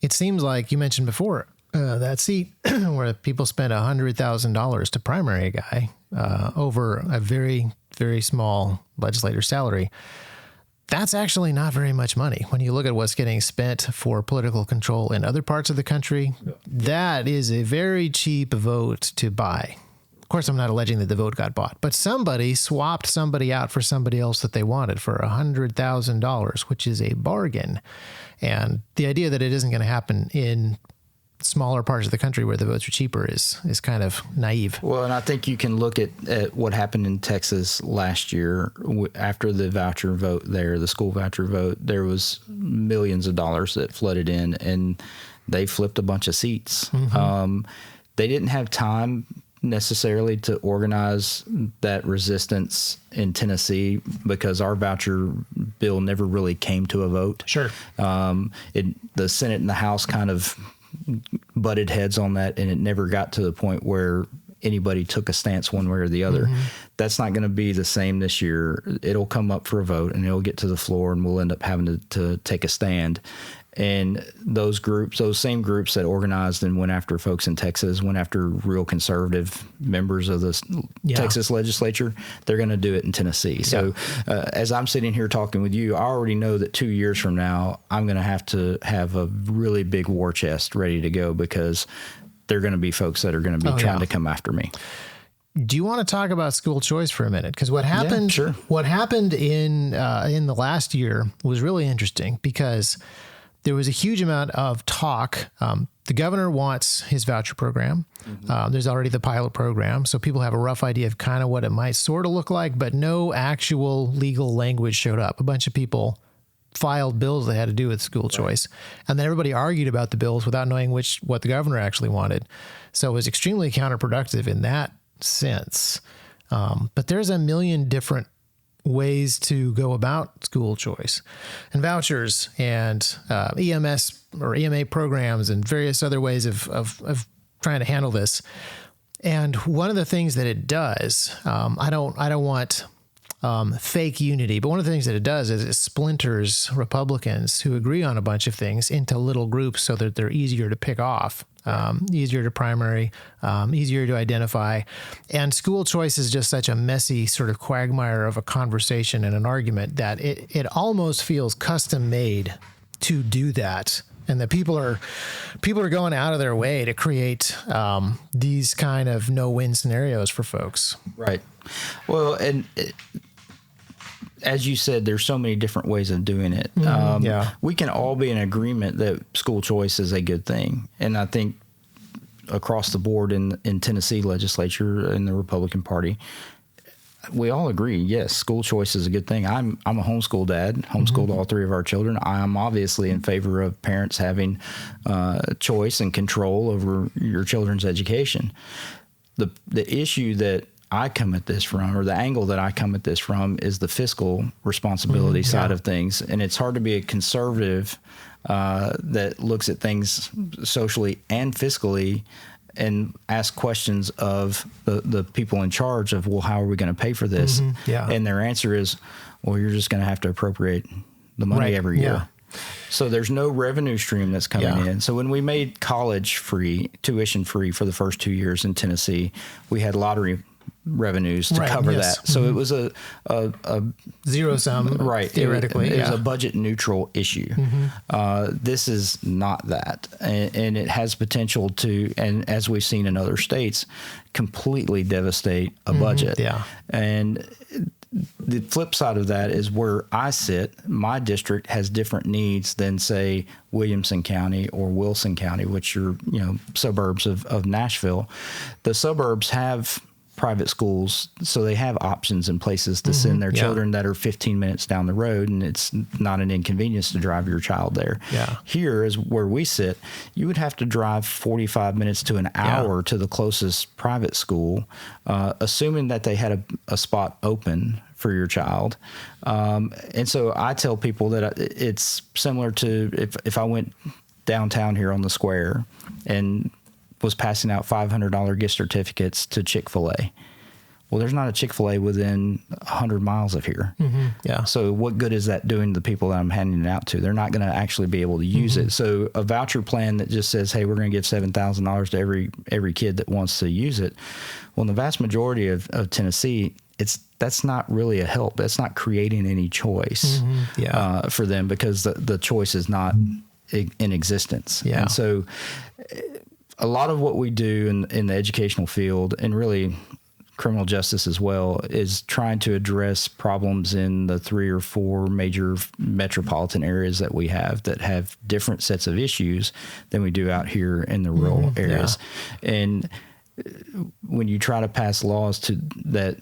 it seems like you mentioned before that seat where people spent $100,000 to primary a guy over a very, very small legislator's salary. That's actually not very much money. When you look at what's getting spent for political control in other parts of the country, that is a very cheap vote to buy. Of course, I'm not alleging that the vote got bought, but somebody swapped somebody out for somebody else that they wanted for $100,000, which is a bargain. And the idea that it isn't going to happen in smaller parts of the country where the votes are cheaper is kind of naive. Well, and I think you can look at what happened in Texas last year after the voucher vote there, the school voucher vote. There was millions of dollars that flooded in, and they flipped a bunch of seats. They didn't have time necessarily to organize that resistance in Tennessee because our voucher bill never really came to a vote. Sure. The Senate and the House kind of butted heads on that, and it never got to the point where anybody took a stance one way or the other. That's not going to be the same this year. It'll come up for a vote and it'll get to the floor and we'll end up having to take a stand. And those same groups that organized and went after folks in Texas, went after real conservative members of the Texas legislature, they're going to do it in Tennessee. So as I'm sitting here talking with you, I already know that 2 years from now, I'm going to have a really big war chest ready to go because there are going to be folks that are going to be trying to come after me. Do you want to talk about school choice for a minute? Because what happened, what happened in the last year was really interesting because there was a huge amount of talk. The governor wants his voucher program. There's already the pilot program. So people have a rough idea of kind of what it might sort of look like, but no actual legal language showed up. A bunch of people filed bills that had to do with school choice. And then everybody argued about the bills without knowing what the governor actually wanted. So it was extremely counterproductive in that sense. But there's a million different ways to go about school choice and vouchers and EMS or EMA programs and various other ways of trying to handle this. And one of the things that it does, I don't want fake unity, but one of the things that it does is it splinters Republicans who agree on a bunch of things into little groups so that they're easier to pick off, easier to primary, easier to identify. And school choice is just such a messy sort of quagmire of a conversation and an argument that it almost feels custom made to do that. And that people are going out of their way to create these kind of no-win scenarios for folks. Right. Well, and as you said, there's so many different ways of doing it. We can all be in agreement that school choice is a good thing. And I think across the board in Tennessee legislature in the Republican Party, we all agree, yes, school choice is a good thing. I'm a homeschool dad, homeschooled all three of our children. I'm obviously in favor of parents having choice and control over your children's education. The issue that I come at this from, or the angle that I come at this from, is the fiscal responsibility side of things. And it's hard to be a conservative that looks at things socially and fiscally and ask questions of the people in charge of, well, how are we going to pay for this? And their answer is, well, you're just going to have to appropriate the money every year. So there's no revenue stream that's coming in. So when we made college free, tuition free for the first 2 years in Tennessee, we had lottery revenues to cover that. So it was a zero sum, theoretically. It was a budget neutral issue. This is not that, and it has potential to, and as we've seen in other states, completely devastate a budget. And the flip side of that is where I sit, my district has different needs than, say, Williamson County or Wilson County, which are, suburbs of Nashville. The suburbs have private schools, so they have options and places to send their children that are 15 minutes down the road, and it's not an inconvenience to drive your child there. Here is where we sit. You would have to drive 45 minutes to an hour to the closest private school, assuming that they had a spot open for your child. And so I tell people that it's similar to if I went downtown here on the square and was passing out $500 gift certificates to Chick-fil-A. Well, there's not a Chick-fil-A within 100 miles of here. So what good is that doing to the people that I'm handing it out to? They're not going to actually be able to use it. So a voucher plan that just says, hey, we're going to give $7,000 to every kid that wants to use it. Well, in the vast majority of Tennessee, that's not really a help. That's not creating any choice for them, because the choice is not in existence. And so a lot of what we do in the educational field, and really criminal justice as well, is trying to address problems in the 3 or 4 major metropolitan areas that we have that have different sets of issues than we do out here in the rural areas. And when you try to pass laws that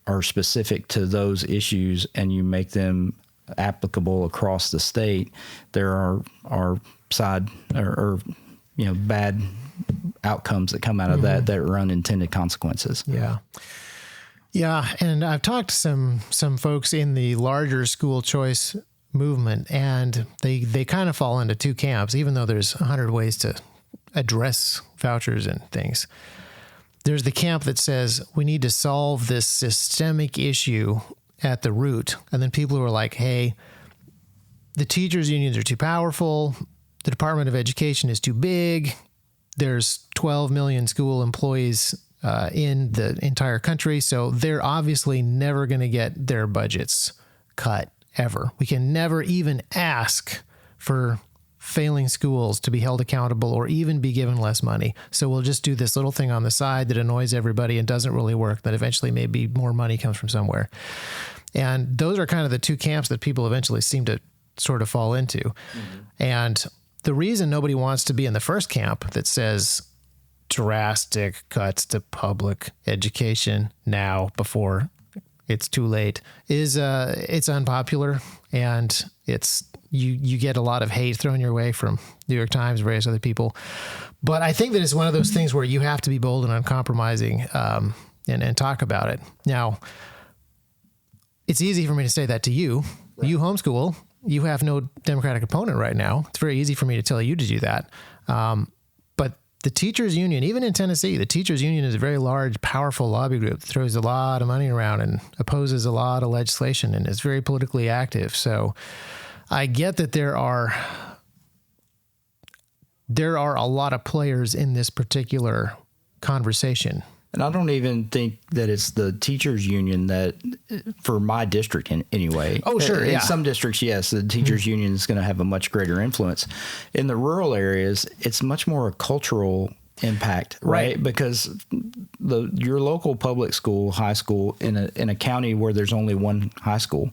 are specific to those issues and you make them applicable across the state, there are side or bad outcomes that come out of that are unintended consequences. And I've talked to some folks in the larger school choice movement, and they kind of fall into 2 camps, even though there's 100 ways to address vouchers and things. There's the camp that says we need to solve this systemic issue at the root. And then people who are like, hey, the teachers' unions are too powerful. The Department of Education is too big. There's 12 million school employees in the entire country, so they're obviously never going to get their budgets cut ever. We can never even ask for failing schools to be held accountable or even be given less money. So we'll just do this little thing on the side that annoys everybody and doesn't really work, but eventually maybe more money comes from somewhere. And those are kind of the 2 camps that people eventually seem to sort of fall into. And the reason nobody wants to be in the first camp that says drastic cuts to public education now before it's too late is it's unpopular, and it's you get a lot of hate thrown your way from New York Times, various other people. But I think that it's one of those things where you have to be bold and uncompromising, and talk about it. Now, it's easy for me to say that to you. Right. You homeschool. You have no Democratic opponent right now. It's very easy for me to tell you to do that. But the teachers union, even in Tennessee, the teachers union is a very large, powerful lobby group that throws a lot of money around and opposes a lot of legislation and is very politically active. So I get that there are a lot of players in this particular conversation. And I don't even think that it's the teachers union that, for my district anyway. Oh, sure. In some districts, yes, the teachers union is going to have a much greater influence. In the rural areas, it's much more a cultural impact, right? Because your local public school, high school in a county where there's only one high school,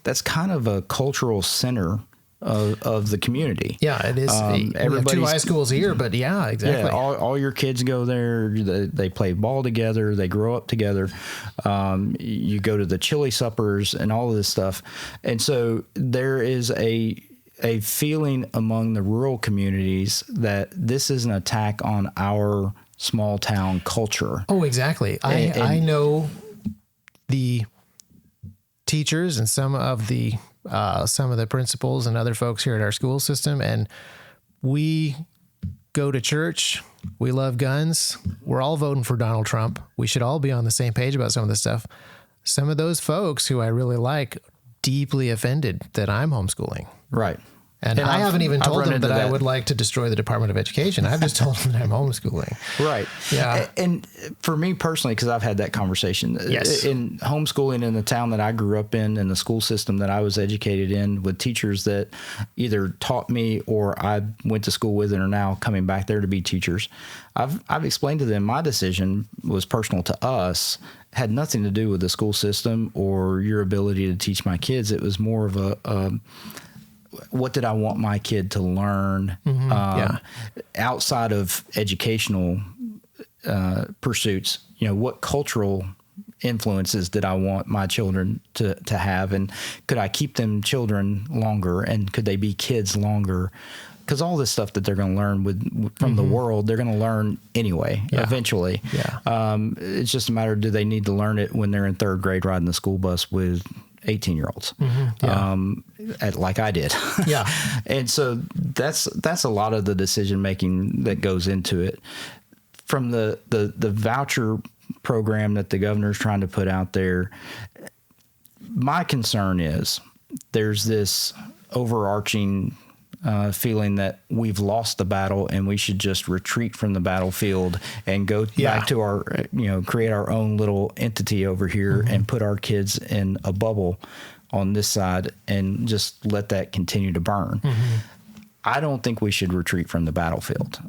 that's kind of a cultural center of the community. Yeah, it is. Everybody's 2 high schools here, but yeah, exactly. Yeah, all your kids go there. They play ball together. They grow up together. You go to the chili suppers and all of this stuff. And so there is a feeling among the rural communities that this is an attack on our small town culture. Oh, exactly. I know the teachers and some of the principals and other folks here at our school system, and we go to church. We love guns. We're all voting for Donald Trump. We should all be on the same page about some of this stuff. Some of those folks who I really like deeply offended that I'm homeschooling. Right. And I haven't even told them that I would like to destroy the Department of Education. I've just told them that I'm homeschooling. Right. Yeah. And for me personally, because I've had that conversation, yes, in homeschooling in the town that I grew up in and the school system that I was educated in, with teachers that either taught me or I went to school with and are now coming back there to be teachers, I've explained to them my decision was personal to us, had nothing to do with the school system or your ability to teach my kids. It was more of a what did I want my kid to learn outside of educational pursuits? You know, what cultural influences did I want my children to have? And could I keep them children longer? And could they be kids longer? Because all this stuff that they're going to learn from the world, they're going to learn anyway, eventually. Yeah. It's just a matter of, do they need to learn it when they're in third grade riding the school bus with 18-year-olds, like I did. Yeah. And so that's a lot of the decision making that goes into it. From the voucher program that the governor's trying to put out there, my concern is there's this overarching feeling that we've lost the battle and we should just retreat from the battlefield and go back to our, create our own little entity over here and put our kids in a bubble on this side and just let that continue to burn. I don't think we should retreat from the battlefield.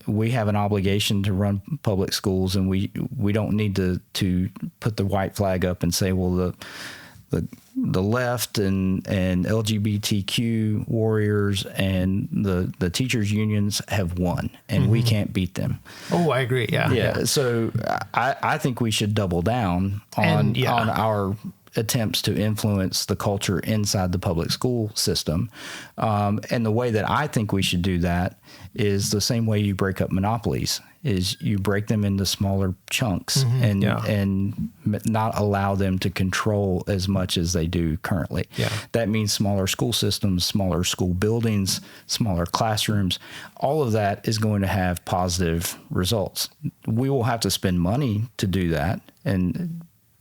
We have an obligation to run public schools, and we don't need to put the white flag up and say, well, the left and LGBTQ warriors and the teachers unions have won, and we can't beat them. Oh, I agree. Yeah. So I think we should double down on our attempts to influence the culture inside the public school system. And the way that I think we should do that is the same way you break up monopolies, is you break them into smaller chunks and not allow them to control as much as they do currently. Yeah. That means smaller school systems, smaller school buildings, smaller classrooms. All of that is going to have positive results. We will have to spend money to do that,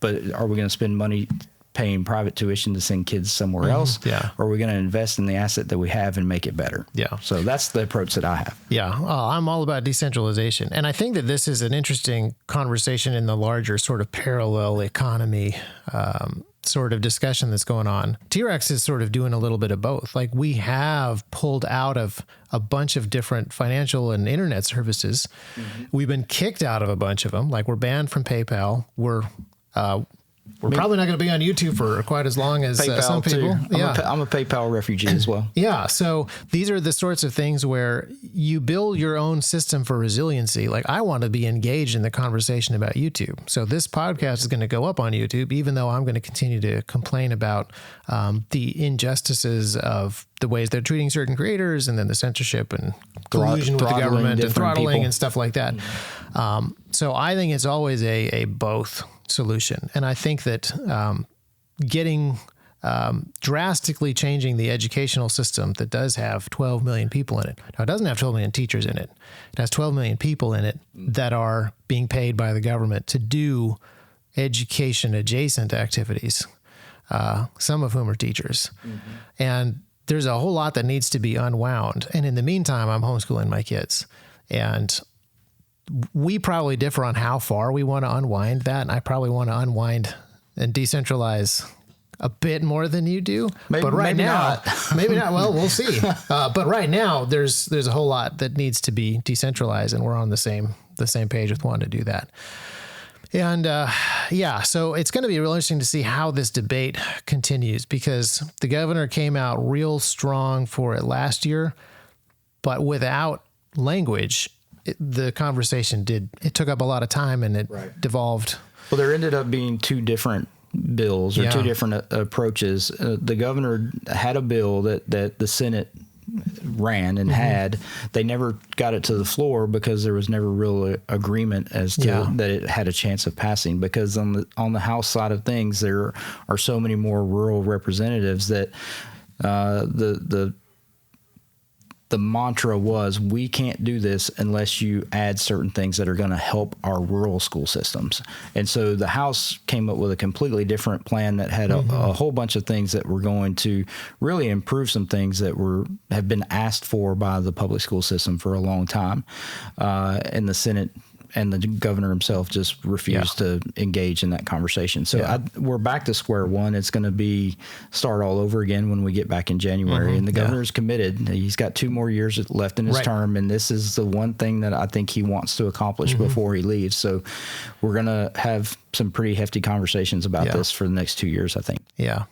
but are we going to spend money paying private tuition to send kids somewhere else? Yeah. Or are we going to invest in the asset that we have and make it better? Yeah. So that's the approach that I have. Yeah. I'm all about decentralization. And I think that this is an interesting conversation in the larger sort of parallel economy sort of discussion that's going on. T-Rex is sort of doing a little bit of both. Like, we have pulled out of a bunch of different financial and internet services. We've been kicked out of a bunch of them. Like, we're banned from PayPal. We're We're probably not going to be on YouTube for quite as long as some people. I'm a PayPal refugee as well. Yeah. So these are the sorts of things where you build your own system for resiliency. Like, I want to be engaged in the conversation about YouTube. So this podcast is going to go up on YouTube, even though I'm going to continue to complain about the injustices of the ways they're treating certain creators, and then the censorship and collusion with the government and throttling people and stuff like that. So I think it's always a both solution. And I think that drastically changing the educational system that does have 12 million people in it. Now, it doesn't have 12 million teachers in it. It has 12 million people in it that are being paid by the government to do education adjacent activities, some of whom are teachers. And there's a whole lot that needs to be unwound. And in the meantime, I'm homeschooling my kids. And we probably differ on how far we want to unwind that. And I probably want to unwind and decentralize a bit more than you do. But right now, maybe not. Well, we'll see. But right now, there's a whole lot that needs to be decentralized, and we're on the same page with wanting to do that. And so it's going to be real interesting to see how this debate continues, because the governor came out real strong for it last year, but without language. The conversation took up a lot of time, and it devolved. Well, there ended up being two different bills or two different approaches. The governor had a bill that the Senate ran and had. They never got it to the floor because there was never real agreement as to that it had a chance of passing, because on the House side of things, there are so many more rural representatives that the mantra was, we can't do this unless you add certain things that are going to help our rural school systems. And so the House came up with a completely different plan that had a whole bunch of things that were going to really improve some things that have been asked for by the public school system for a long time. And the Senate and the governor himself just refused to engage in that conversation. So we're back to square one. It's going to start all over again when we get back in January. And the governor is committed. He's got 2 more years left in his term, and this is the one thing that I think he wants to accomplish before he leaves. So we're going to have some pretty hefty conversations about this for the next 2 years, I think. Yeah.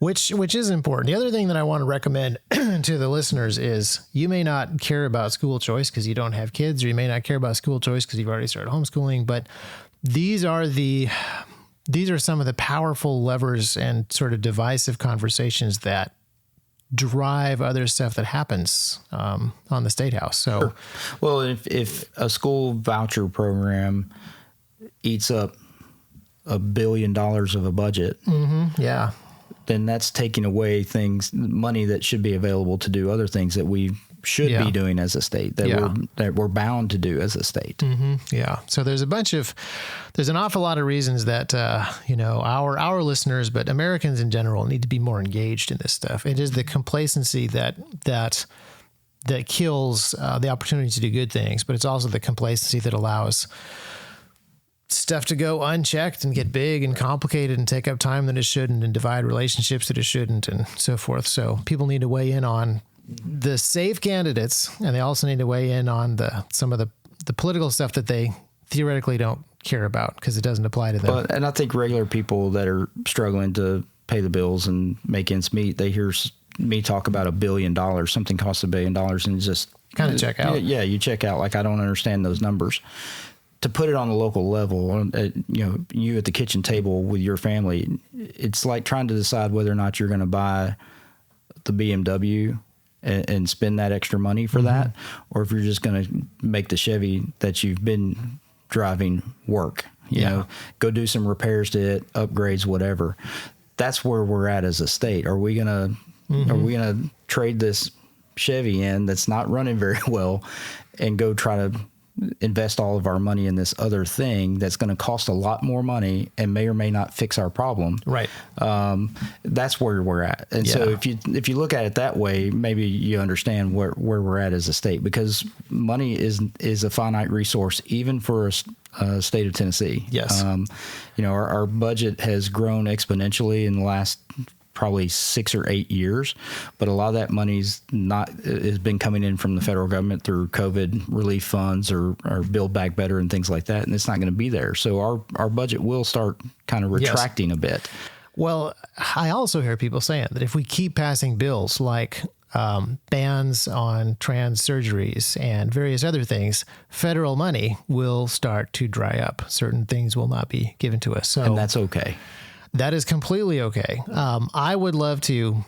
Which is important. The other thing that I want to recommend to the listeners is, you may not care about school choice because you don't have kids, or you may not care about school choice because you've already started homeschooling, but these are some of the powerful levers and sort of divisive conversations that drive other stuff that happens on the State House. So, well, if a school voucher program eats up $1 billion of a budget, then that's taking away money that should be available to do other things that we should be doing as a state, that we're bound to do as a state. Yeah. So there's an awful lot of reasons that, our listeners, but Americans in general, need to be more engaged in this stuff. It is the complacency that kills the opportunity to do good things, but it's also the complacency that allows stuff to go unchecked and get big and complicated and take up time that it shouldn't, and divide relationships that it shouldn't, and so forth. So people need to weigh in on the safe candidates, and they also need to weigh in on some of the political stuff that they theoretically don't care about because it doesn't apply to them. And I think regular people that are struggling to pay the bills and make ends meet, they hear me talk about $1 billion, something costs $1 billion, and just kind of check out. Yeah, you check out. Like, I don't understand those numbers. To put it on a local level, you at the kitchen table with your family, it's like trying to decide whether or not you're going to buy the BMW and spend that extra money for that, or if you're just going to make the Chevy that you've been driving work. You know, go do some repairs to it, upgrades, whatever. That's where we're at as a state. Are we going to trade this Chevy in that's not running very well and go try to invest all of our money in this other thing that's going to cost a lot more money and may or may not fix our problem? Right. That's where we're at. And so if you look at it that way, maybe you understand where we're at as a state, because money is a finite resource, even for a state of Tennessee. Yes. Our budget has grown exponentially in the last probably 6 or 8 years, but a lot of that money's has been coming in from the federal government through COVID relief funds or Build Back Better and things like that, and it's not going to be there. So our budget will start kind of retracting a bit. Well, I also hear people saying that if we keep passing bills like bans on trans surgeries and various other things, federal money will start to dry up. Certain things will not be given to us. And that's okay. That is completely okay. I would love to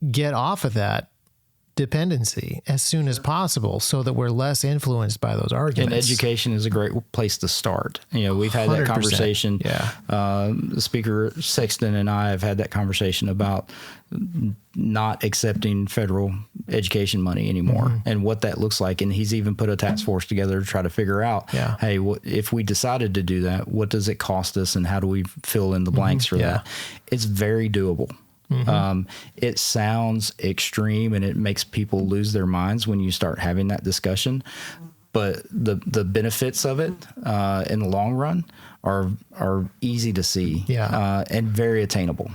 get off of that dependency as soon as possible so that we're less influenced by those arguments. And education is a great place to start. We've had that conversation. Yeah. Speaker Sexton and I have had that conversation about not accepting federal education money anymore and what that looks like. And he's even put a task force together to try to figure out, hey, if we decided to do that, what does it cost us and how do we fill in the blanks for that? It's very doable. It sounds extreme and it makes people lose their minds when you start having that discussion. But the benefits of it in the long run are easy to see and very attainable.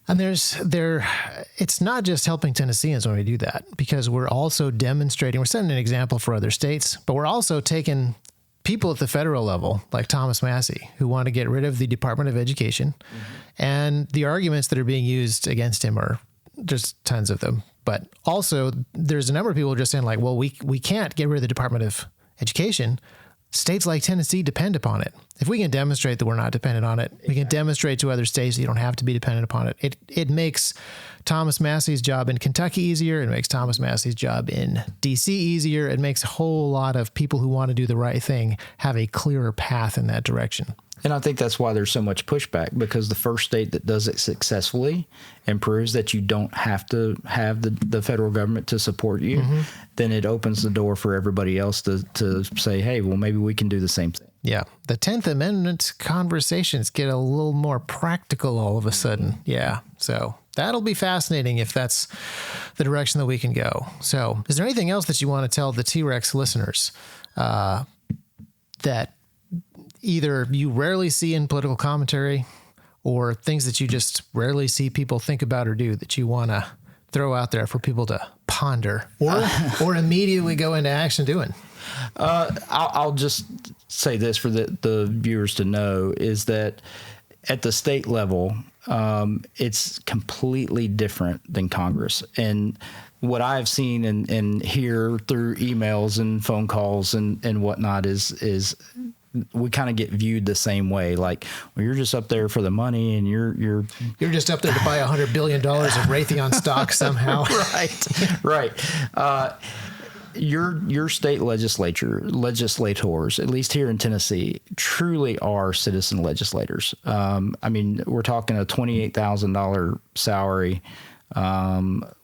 And it's not just helping Tennesseans when we do that, because we're also demonstrating, we're setting an example for other states, but we're also taking people at the federal level, like Thomas Massie, who want to get rid of the Department of Education. And the arguments that are being used against him are just tons of them. But also there's a number of people just saying like, well, we can't get rid of the Department of Education. States like Tennessee depend upon it. If we can demonstrate that we're not dependent on it, we can demonstrate to other states that you don't have to be dependent upon it. It makes Thomas Massie's job in Kentucky easier. It makes Thomas Massie's job in D.C. easier. It makes a whole lot of people who want to do the right thing have a clearer path in that direction. And I think that's why there's so much pushback, because the first state that does it successfully and proves that you don't have to have the federal government to support you, then it opens the door for everybody else to say, hey, well, maybe we can do the same thing. Yeah. The 10th Amendment conversations get a little more practical all of a sudden. Yeah. So that'll be fascinating if that's the direction that we can go. So is there anything else that you want to tell the T-Rex listeners that either you rarely see in political commentary or things that you just rarely see people think about or do that you want to throw out there for people to ponder or immediately go into action doing? I'll just say this for the viewers to know is that at the state level, it's completely different than Congress. And what I've seen and hear through emails and phone calls and whatnot is we kind of get viewed the same way. Like, well, you're just up there for the money and you're just up there to buy $100 billion of Raytheon stock somehow. Right. Your state legislators, at least here in Tennessee, truly are citizen legislators. I mean, we're talking a $28,000 salary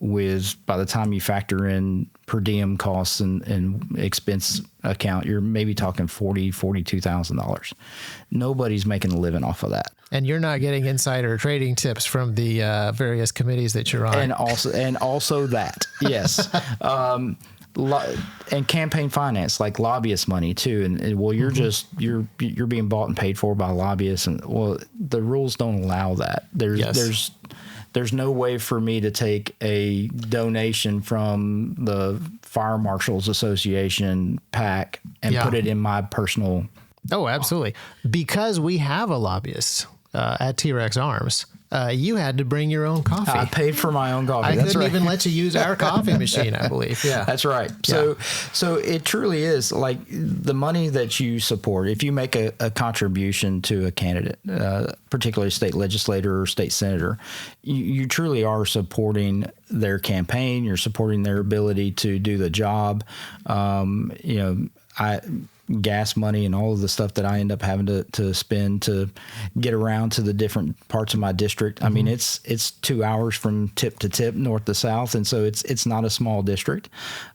with, by the time you factor in per diem costs and expense account, you're maybe talking $42,000. Nobody's making a living off of that. And you're not getting insider trading tips from the various committees that you're on. And also that, yes. And campaign finance, like lobbyist money too. And well, you're being bought and paid for by lobbyists, and well, the rules don't allow that. There's no way for me to take a donation from the Fire Marshals Association PAC and put it in my personal. Oh, absolutely. Because we have a lobbyist at T-Rex Arms. You had to bring your own coffee. I paid for my own coffee. I couldn't even let you use our coffee machine, I believe. Yeah, that's right. So it truly is like the money that you support. If you make a contribution to a candidate, particularly a state legislator or state senator, you truly are supporting their campaign. You're supporting their ability to do the job. Gas money and all of the stuff that I end up having to spend to get around to the different parts of my district. I mean, it's 2 hours from tip to tip, north to south. And so it's not a small district.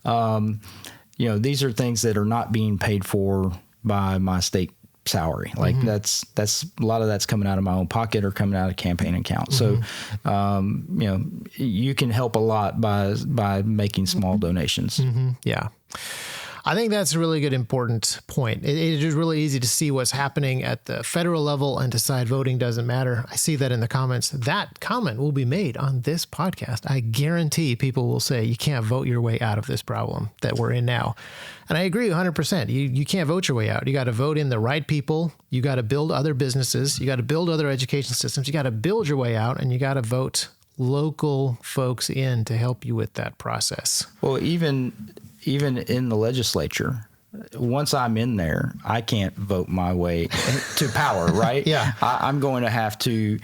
These are things that are not being paid for by my state salary. Like that's a lot of that's coming out of my own pocket or coming out of campaign account. So, you can help a lot by making small donations. Yeah. I think that's a really good, important point. It is really easy to see what's happening at the federal level and decide voting doesn't matter. I see that in the comments. That comment will be made on this podcast. I guarantee people will say you can't vote your way out of this problem that we're in now. And I agree 100%. You can't vote your way out. You got to vote in the right people. You got to build other businesses. You got to build other education systems. You got to build your way out, and you got to vote local folks in to help you with that process. Well, even in the legislature, once I'm in there, I can't vote my way to power, right? Yeah. I'm going to have to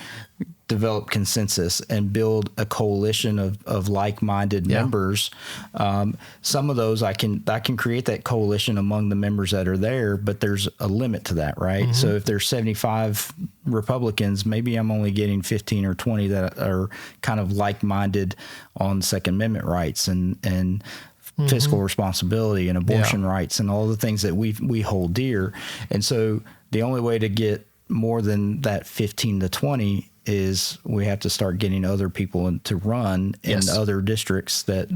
develop consensus and build a coalition of like-minded members. Some of those I can create that coalition among the members that are there, but there's a limit to that, right? Mm-hmm. So if there's 75 Republicans, maybe I'm only getting 15 or 20 that are kind of like-minded on Second Amendment rights and fiscal responsibility and abortion rights and all the things that we hold dear. And so the only way to get more than that 15 to 20 is we have to start getting other people to run in other districts that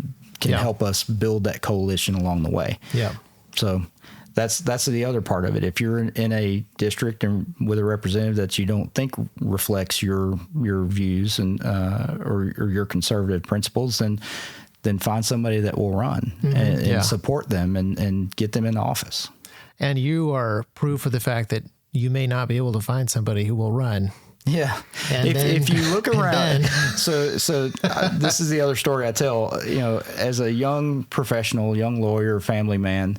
can help us build that coalition along the way. Yeah. So that's the other part of it. If you're in a district and with a representative that you don't think reflects your views and or your conservative principles, then find somebody that will run and support them and get them in office. And you are proof of the fact that you may not be able to find somebody who will run. Yeah. If you look around, so this is the other story I tell, as a young professional, young lawyer, family man,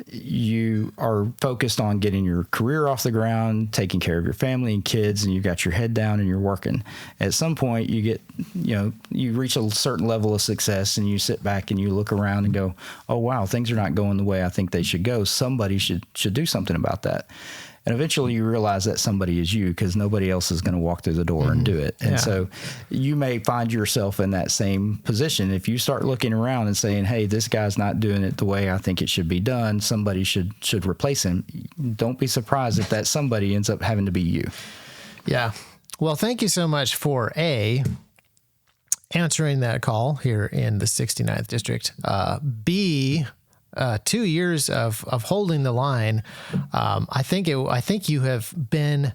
you are focused on getting your career off the ground, taking care of your family and kids, and you got your head down and you're working. At some point you get, you reach a certain level of success and you sit back and you look around and go, oh, wow, things are not going the way I think they should go. Somebody should do something about that. And eventually you realize that somebody is you because nobody else is going to walk through the door and do it. And so you may find yourself in that same position. If you start looking around and saying, hey, this guy's not doing it the way I think it should be done, somebody should replace him. Don't be surprised if that somebody ends up having to be you. Yeah. Well, thank you so much for answering that call here in the 69th District. B, 2 years of holding the line. I think you have been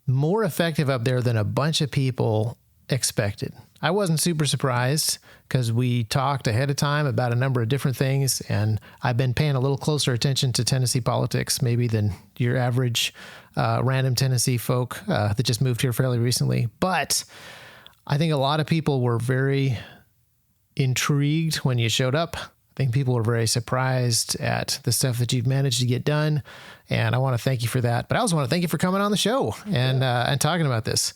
more effective up there than a bunch of people expected. I wasn't super surprised because we talked ahead of time about a number of different things, and I've been paying a little closer attention to Tennessee politics maybe than your average random Tennessee folk that just moved here fairly recently. But I think a lot of people were very intrigued when you showed up. I think people were very surprised at the stuff that you've managed to get done, and I want to thank you for that. But I also want to thank you for coming on the show and talking about this.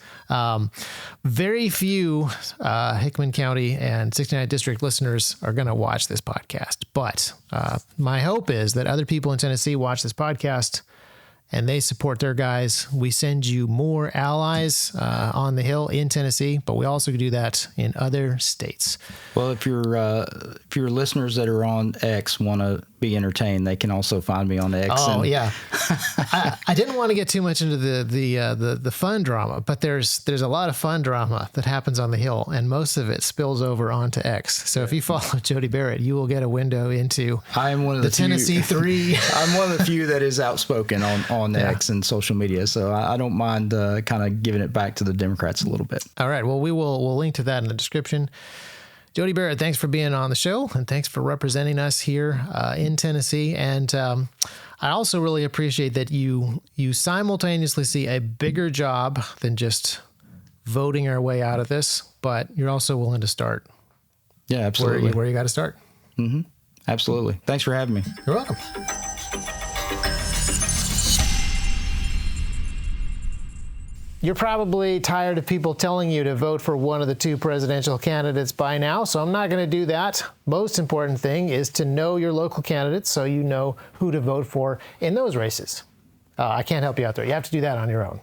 Very few Hickman County and 69th District listeners are going to watch this podcast, but my hope is that other people in Tennessee watch this podcast and they support their guys. We send you more allies on the Hill in Tennessee, but we also do that in other states. Well, if your listeners that are on X want to be entertained, they can also find me on X. Oh, yeah. I didn't want to get too much into the fun drama, but there's a lot of fun drama that happens on the Hill, and most of it spills over onto X. So if you follow Jody Barrett, you will get a window into the Tennessee 3. I'm one of the few that is outspoken on X and social media, so I don't mind kind of giving it back to the Democrats a little bit. All right. Well, we'll link to that in the description. Jody Barrett, thanks for being on the show, and thanks for representing us here in Tennessee. And I also really appreciate that you simultaneously see a bigger job than just voting our way out of this, but you're also willing to start. Yeah, absolutely. Where you got to start. Mm-hmm. Absolutely. Thanks for having me. You're welcome. You're probably tired of people telling you to vote for one of the two presidential candidates by now, so I'm not going to do that. Most important thing is to know your local candidates so you know who to vote for in those races. I can't help you out there. You have to do that on your own.